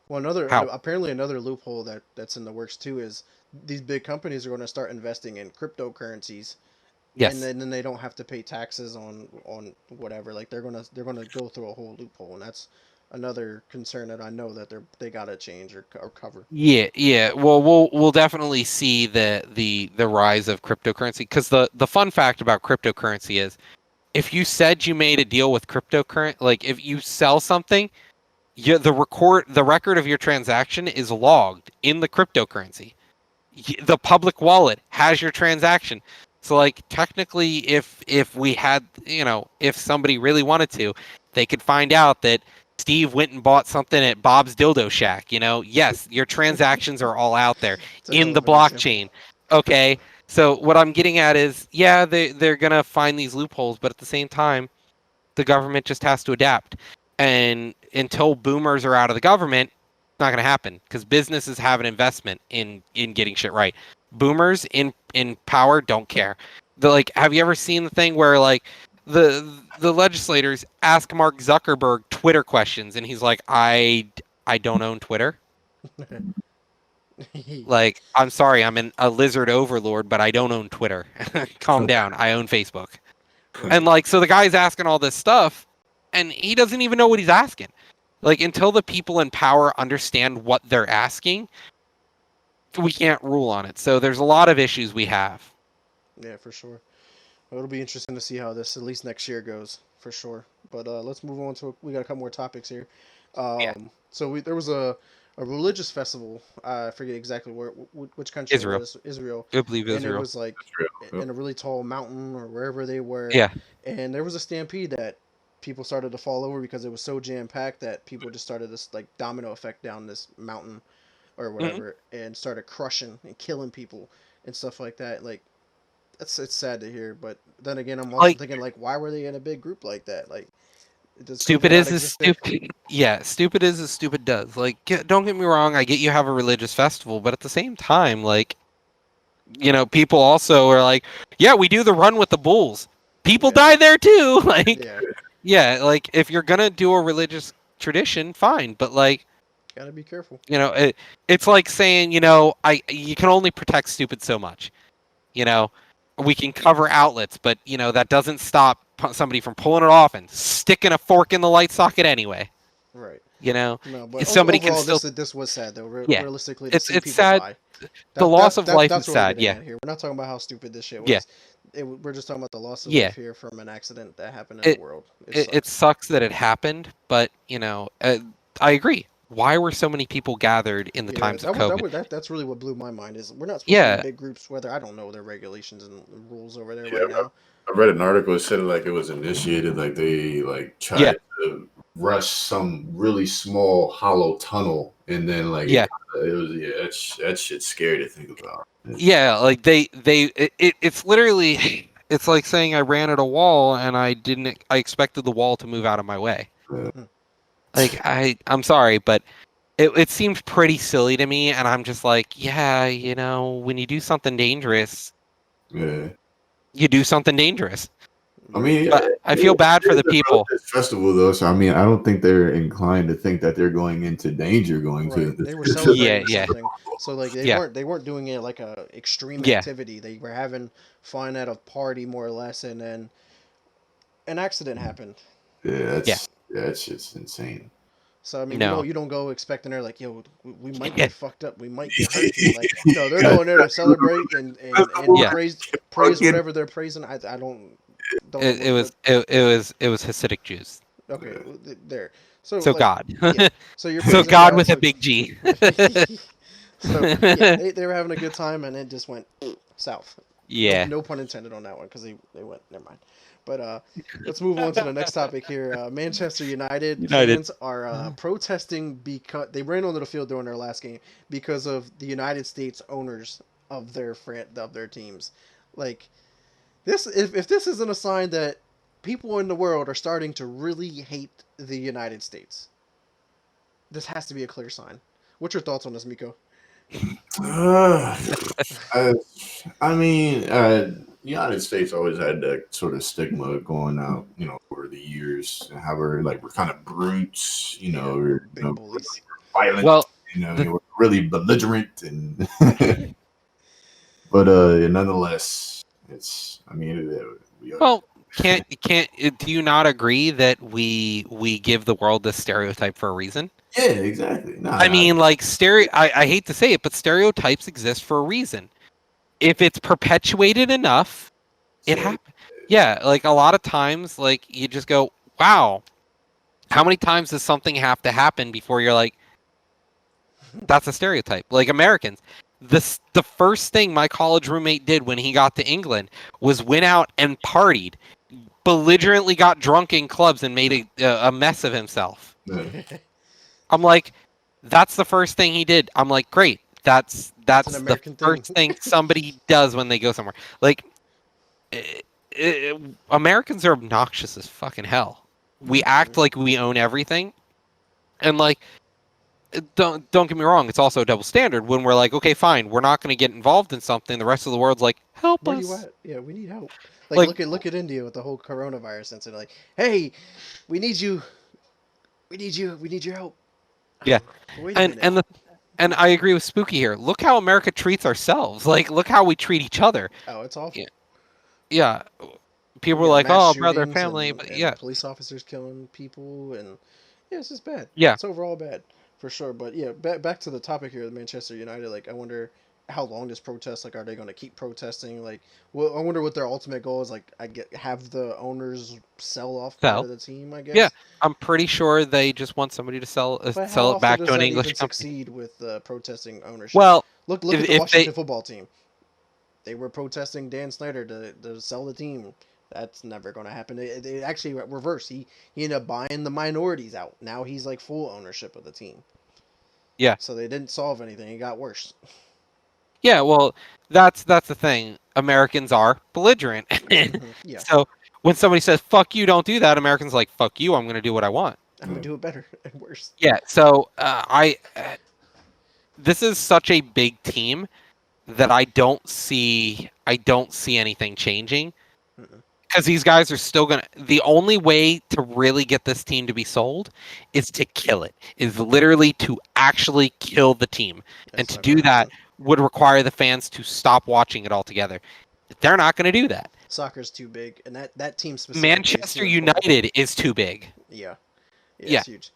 Well, another How? apparently another loophole that's in the works too is these big companies are going to start investing in cryptocurrencies, and Yes. then they don't have to pay taxes on whatever. Like they're gonna go through a whole loophole, and that's another concern that I know that they gotta change or cover. Yeah, yeah. Well, we'll definitely see the rise of cryptocurrency because the fun fact about cryptocurrency is if you said you made a deal with cryptocurrency, like if you sell something, the record of your transaction is logged in the cryptocurrency. The public wallet has your transaction. So like technically if we had, if somebody really wanted to, they could find out that Steve went and bought something at Bob's Dildo Shack, yes, your transactions are all out there It's a in hell the of an example. blockchain. Okay. So what I'm getting at is, yeah, they're going to find these loopholes, but at the same time, the government just has to adapt. And until boomers are out of the government, it's not going to happen because businesses have an investment in getting shit right. Boomers in power don't care. Like, have you ever seen the thing where like the legislators ask Mark Zuckerberg Twitter questions and he's like, I don't own Twitter. Like, I'm sorry, a lizard overlord, but I don't own Twitter. Calm down. I own Facebook. And Right. like, so the guy's asking all this stuff and he doesn't even know what he's asking. Like, until the people in power understand what they're asking, we can't rule on it. So there's a lot of issues we have. Yeah, for sure. It'll be interesting to see how this at least next year goes for sure. But let's move on to we got a couple more topics here. Yeah. So there was a religious festival. I forget exactly which country it Israel. was, Israel, I believe and it Israel. was like Yep. in a really tall mountain or wherever they were, Yeah. and there was a stampede that people started to fall over because it was so jam packed that people just started this like domino effect down this mountain or Hmm. whatever and started crushing and killing people and stuff like that. Like it's sad to hear, but then again, I'm also Like, thinking like, why were they in a big group like that? Like, does stupid COVID not is exist there? stupid. Yeah, stupid is as stupid does. Like, don't get me wrong. I get you have a religious festival, but at the same time, like, people also are like, yeah, we do the run with the bulls. People Yeah, die there too. Like, yeah, yeah, like if you're gonna do a religious tradition, fine. But like, gotta be careful. it's like saying, you can only protect stupid so much. You know, we can cover outlets, but that doesn't stop somebody from pulling it off and sticking a fork in the light socket anyway. Right. You know, No, but somebody can overall, still, this was sad though. yeah. Realistically, to It's see it's people sad. die, The loss of life is that's what we're sad. getting Yeah, at here. We're not talking about how stupid this shit yeah. was. we're just talking about the loss of Yeah, life here from an accident that happened in the it world. It it sucks. sucks that it happened, but I agree. Why were so many people gathered in the Yeah, times of COVID? that's really what blew my mind is we're not supposed to be in Yeah, big groups. Whether I don't know their regulations and rules over there Yeah, right now. I read an article that said like it was initiated, like they like yeah, tried to rush some really small hollow tunnel, and then like yeah, it was that shit's scary to think about. yeah. Like it's literally it's like saying I ran at a wall and I expected the wall to move out of my way. Yeah, Hmm. Like I'm sorry, but it seemed pretty silly to me, and I'm just like, yeah, when you do something dangerous, yeah. you do something dangerous. I Yeah. mean, yeah, But I feel it bad for is the a people. protest festival though, so I mean, I don't think they're inclined to think that they're going into danger going Right. to They were Yeah, celebrating yeah, something. So like yeah, they weren't doing it like a extreme yeah, activity. They were having fun at a party more or less, and then an accident happened. Yeah, yeah. that shit's insane. So I mean, No. you don't go expecting her like, yo, we might Yeah, get fucked up, we might get hurt. Like, no, they're going there to celebrate and yeah. praise Fucking whatever they're praising. I don't know It was what. Hasidic Jews. Okay, there. So So like, God. yeah. So you're So praising God God. with a So big G. so yeah, they were having a good time, and it just went south. No Yeah. no pun intended on that one because they went. Never mind. But let's move on to the next topic here. Manchester United United. fans are protesting because they ran onto the field during their last game because of the United States owners of their teams. Like this, if this isn't a sign that people in the world are starting to really hate the United States, this has to be a clear sign. What's your thoughts on this, Miko? Uh, I, I mean, United States always had that sort of stigma going out, over the years. How we're like we're kind of brutes, Yeah, we're big bullies. violent, Well, we're really belligerent, and but nonetheless, it's. I mean, we are. well, do you not agree that we give the world this stereotype for a reason? Yeah, exactly. I mean, like I hate to say it, but stereotypes exist for a reason. If it's perpetuated enough, it So happens. Yeah, like a lot of times, like you just go, wow, how many times does something have to happen before you're like, that's a stereotype? Like Americans, the first thing my college roommate did when he got to England was went out and partied, belligerently got drunk in clubs and made a mess of himself. yeah. I'm like, that's the first thing he did. I'm like, great. That's That's an that's the American thing. first thing somebody does when they go somewhere. Like, eh, Americans are obnoxious as fucking hell. We act like we own everything, and like, don't get me wrong. It's also a double standard when we're like, okay, fine, we're not going to get involved in something. The rest of the world's like, help Where you us. at? Yeah, we need help. Like Like, look at India with the whole coronavirus incident. Like, hey, we need you. We need your help. yeah, Wait a and minute. and the and I agree with Spooky here. Look how America treats ourselves. Like, look how we treat each other. Oh, it's awful. Yeah, yeah. People We are got like, mass oh, brother, shootings family, but and yeah, police officers killing people, and yeah, it's just bad. yeah. It's overall bad for sure. But yeah, back to the topic here, Manchester United. Like, I wonder how long this protest. Like, are they going to keep protesting? Like, well, I wonder what their ultimate goal is. Like, have the owners sell off part So, of the team. I yeah, guess. I'm pretty sure they just want somebody to But how sell it often back does to an that English even company. succeed with protesting ownership? Well, Look at the if they Washington football team. They were protesting Dan Snyder to sell the team. That's never going to happen. They actually reverse. He ended up buying the minorities out. Now he's like full ownership of the team. yeah, So they didn't solve anything. It got worse. yeah, well, that's the thing. Americans are belligerent. Yeah, So when somebody says "fuck you," don't do that. Americans are like "fuck you," I'm going to do what I want. I'm gonna do it better and worse. Yeah. So this is such a big team that I don't see anything changing Mm-mm. because these guys are still gonna. The only way to really get this team to be sold is to kill it. Is literally to actually kill the team, and That's to not gonna do that happen. would require the fans to stop watching it altogether. They're not going to do that. Soccer's too big, and that team specifically is too Manchester important. United is too big. Yeah, yeah, Yeah. it's huge.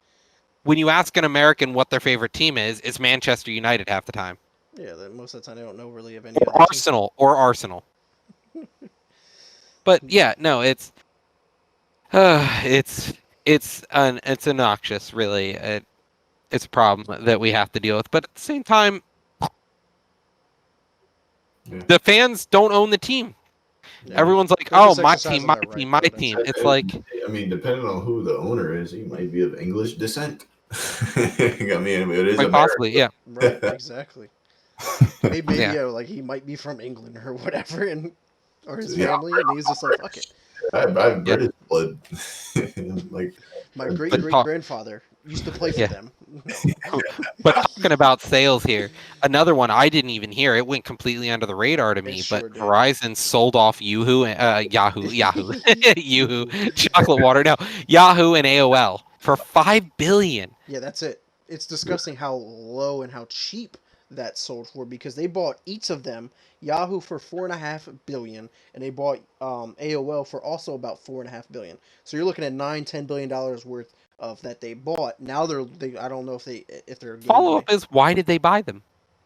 When you ask an American what their favorite team is, it's Manchester United half the time. Yeah, most of the time they don't know really of any Or other team. Arsenal. Or Arsenal. But yeah, no, it's obnoxious, really. It's a problem that we have to deal with. But at the same time, Yeah. the fans don't own the team. Yeah. Everyone's like, They're "Oh, just my team, exercising my their team, right, my though. That's team." it. It's like, I mean, depending on who the owner is, he might be of English descent. I mean, it is quite possibly, yeah, Right, America. exactly. Maybe yeah, yeah, like he might be from England or whatever, and or his Yeah, family, and he's just like, fuck it. I have yeah. British blood. Like, My great But great talk, grandfather used to play for yeah. them. But talking about sales here, another one I didn't even hear. It went completely under the radar to It me. But sure did. Verizon sold off Yahoo, Yoo-hoo, chocolate water. No, Yahoo and AOL for $5 billion. Yeah, that's it. It's disgusting how low and how cheap that sold for because they bought each of them Yahoo for 4.5 billion, and they bought AOL for also about 4.5 billion. So you're looking at $9-10 billion worth of that they bought. Now they I don't know if they're giving Follow away. up is, why did they buy them?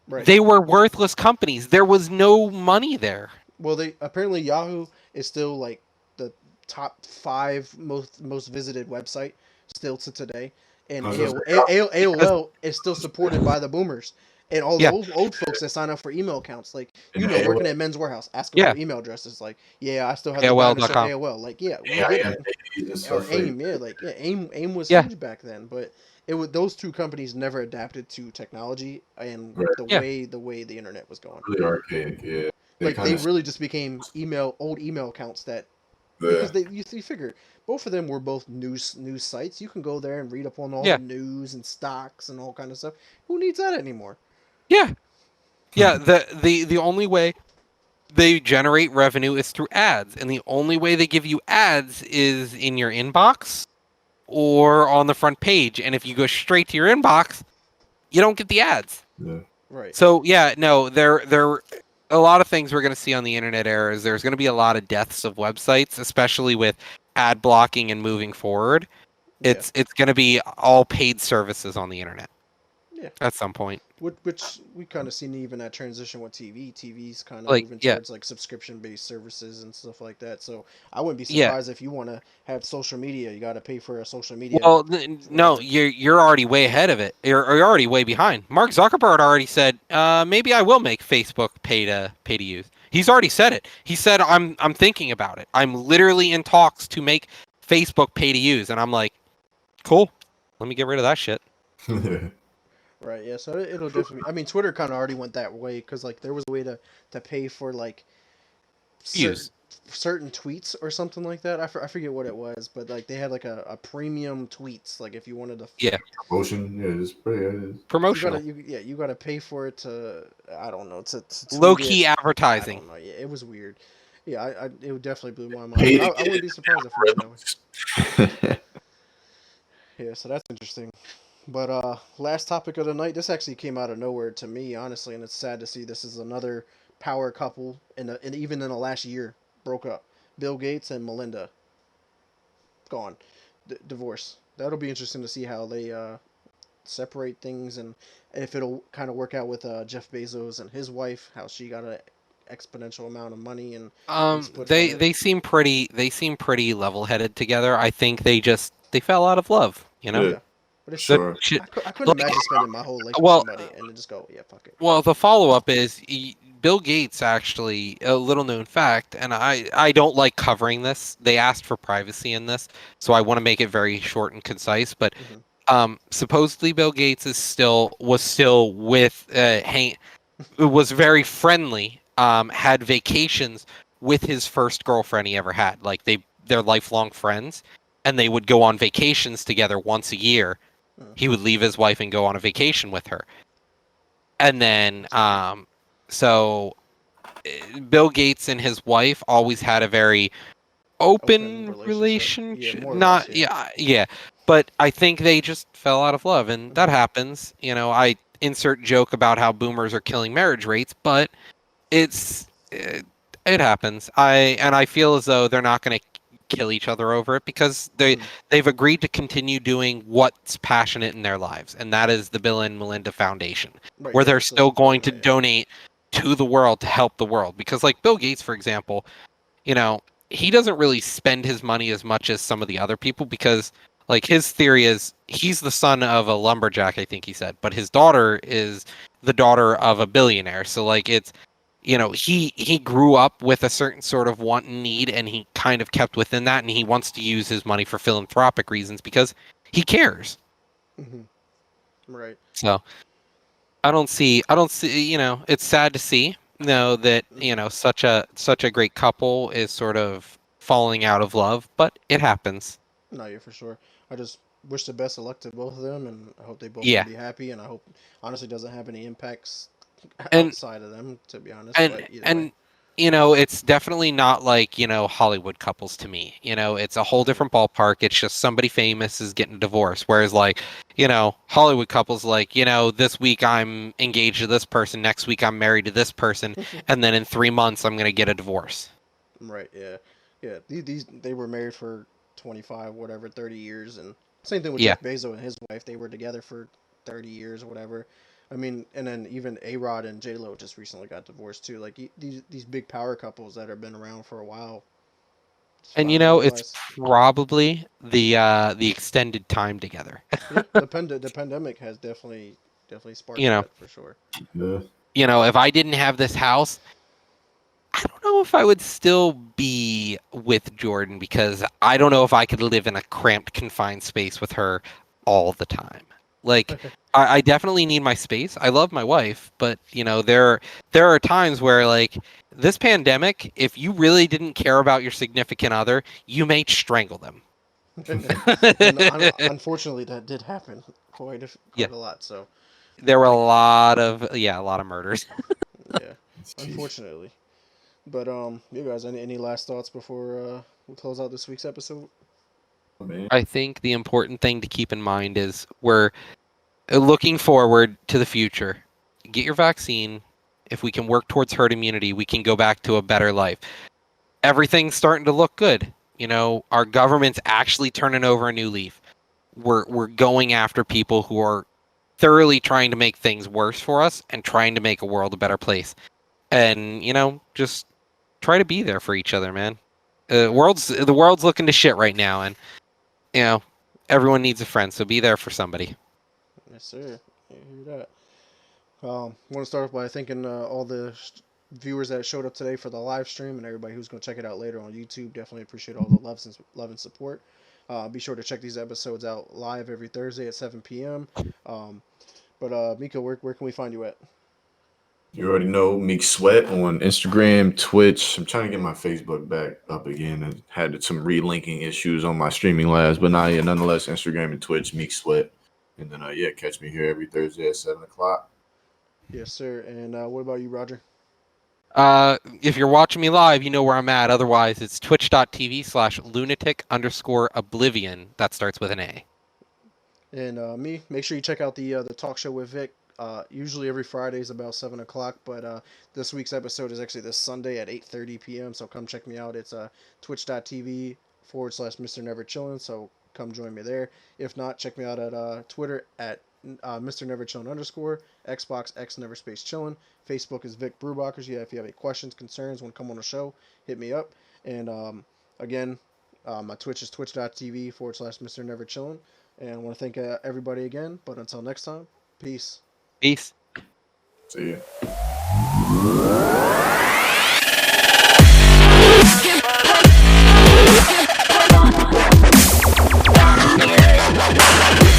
Right. They were worthless companies. There was no money there. Well, they apparently Yahoo is still like the top five most visited website still to today, and I was gonna say, Because AOL is still supported by the boomers and all the yeah, old folks that sign up for email accounts. Like and working AOL, at Men's Warehouse, asking yeah, for email addresses. Like, yeah, I still have the dinosaur AOL.com. AOL. Like, yeah, we get AIM it. and Or stuff like AIM, yeah, like yeah, AIM was Yeah, huge back then, but it was those two companies never adapted to technology and right, yeah, the way the internet was going. really archaic. Yeah, they Like kind they of really just became old email accounts that because the you figure both of them were both news sites. You can go there and read up on all the yeah, news and stocks and all kind of stuff. Who needs that anymore? yeah, yeah. The only way they generate revenue is through ads, and the only way they give you ads is in your inbox or on the front page. And if you go straight to your inbox, you don't get the ads. yeah. Right. So yeah, no, there a lot of things we're going to see on the internet era is there's going to be a lot of deaths of websites, especially with ad blocking and moving forward. Yeah. It's going to be all paid services on the internet Yeah. at some point. Which we kind of seen even that transition with TV. TV's kind of Like moving yeah, towards like subscription based services and stuff like that. So I wouldn't be yeah. surprised if you want to have social media, you got to pay for a social media Well, no, whatever. you're already way ahead of it. You're already way behind. Mark Zuckerberg already said, maybe I will make Facebook pay to use. He's already said it. He said, I'm thinking about it. I'm literally in talks to make Facebook pay to use, and I'm like, cool. Let me get rid of that shit. Right. Yeah. So it'll definitely. I mean, Twitter kind of already went that way because like there was a way to pay for like certain Use. certain tweets or something like that. I forget what it was, but like they had like a premium tweets. Like if you wanted to, Yeah, Promotion, yeah, it's pretty. promotional, you gotta pay for it to I don't know to low tweet it. key I advertising. don't know. Yeah, it was weird. Yeah, it would definitely blew my mind. Pay But to I get wouldn't it. be surprised if it went that way. Right. Yeah, so that's interesting. But last topic of the night. This actually came out of nowhere to me, honestly, and it's sad to see this is another power couple in even in the last year broke up. Bill Gates and Melinda gone, divorce. That'll be interesting to see how they separate things and if it'll kind of work out with Jeff Bezos and his wife, how she got an exponential amount of money and split from it. They seem pretty level headed together. I think they fell out of love. You know, Yeah, Yeah, but it's the sure. shit. I couldn't Like, imagine spending my whole life with well, somebody and then just go, yeah, fuck it. well, the follow up is Bill Gates actually, a little known fact, and I don't like covering this. They asked for privacy in this, so I want to make it very short and concise. But Hmm. supposedly Bill Gates was still with was very friendly. Had vacations with his first girlfriend he ever had. Like they're lifelong friends, and they would go on vacations together once a year. Uh, He would leave his wife and go on a vacation with her. And then, that's weird. so Bill Gates and his wife always had a very Open open relationship. Yeah, relationship. more or less. Not, Yeah. yeah, yeah. But I think they just fell out of love, and that Hmm. happens. You know, I insert joke about how boomers are killing marriage rates, but it happens. I feel as though they're not going to kill each other over it because Hmm. they've agreed to continue doing what's passionate in their lives, and that is the Bill and Melinda Foundation, Right. where Yeah, they're they're still still going supporting to that. Yeah. donate to the world to help the world. Because like Bill Gates, for example, you know, he doesn't really spend his money as much as some of the other people because like his theory is he's the son of a lumberjack, I think he said, but his daughter is the daughter of a billionaire. So like it's he grew up with a certain sort of want and need and he kind of kept within that and he wants to use his money for philanthropic reasons because he cares. Hmm. Right. So I don't see, it's sad to see, that, Hmm. such a great couple is sort of falling out of love, but it happens. No, yeah, for sure. I just wish the best of luck to both of them, and I hope they both can Yeah. be happy. And I hope, honestly, doesn't have any impacts And outside of them, to be honest. and But either way. and it's definitely not like, Hollywood couples to me. It's a whole Hmm. different ballpark. It's just somebody famous is getting divorced. Whereas like, Hollywood couples like, this week I'm engaged to this person, next week I'm married to this person, and then in 3 months I'm gonna get a divorce. Right. Yeah. Yeah. These they were married for 25, whatever, 30 years, and same thing with Yeah. Jeff Bezos and his wife. They were together for 30 years or whatever. I mean, and then even A Rod and J Lo just recently got divorced too. Like these big power couples that have been around for a while just And finally it's realize. probably the extended time together. Yeah, the pandemic has definitely you sparked know, that for sure. Yeah. if I didn't have this house, I don't know if I would still be with Jordan because I don't know if I could live in a cramped, confined space with her all the time. Like, I definitely need my space. I love my wife, but there are times where like this pandemic, if you really didn't care about your significant other, you may strangle them. And unfortunately, that did happen Yeah, quite a lot. So, there were like, a lot of murders. yeah, Jeez. unfortunately. But you guys, any last thoughts before we close out this week's episode? Man. I think the important thing to keep in mind is we're looking forward to the future. Get your vaccine. If we can work towards herd immunity, we can go back to a better life. Everything's starting to look good. Our government's actually turning over a new leaf. We're going after people who are thoroughly trying to make things worse for us and trying to make a world a better place. And, just try to be there for each other, man. The world's looking to shit right now, and you know everyone needs a friend, so be there for somebody. Yes, sir. I hear that. Want to start off by thanking all the viewers that showed up today for the live stream and everybody who's going to check it out later on YouTube. Definitely appreciate all the love and support. Be sure to check these episodes out live every Thursday at 7 p.m. Um, but Miko, where can we find you at? You already know Meek Sweat on Instagram, Twitch. I'm trying to get my Facebook back up again. I had some relinking issues on my streaming labs, but yeah, nonetheless, Instagram and Twitch, Meek Sweat. And then yeah, catch me here every Thursday at 7 o'clock. Yes, sir. And what about you, Roger? If you're watching me live, you know where I'm at. Otherwise, it's twitch.tv/lunatic_oblivion. That starts with an A. And me, make sure you check out the talk show with Vic. Usually every Friday is about 7 o'clock, but this week's episode is actually this Sunday at 8:30 p.m. So come check me out. It's twitch.tv /Mr. Never Chillin'. So come join me there. If not, check me out at Twitter at Mr. Never Chillin' _ Xbox X Never Space Chillin'. Facebook is Vic Brewbachers. Yeah, if you have any questions, concerns, want to come on the show, hit me up. And again, my Twitch is twitch.tv /Mr. Never Chillin'. And I want to thank everybody again. But until next time, peace. Peace. See ya.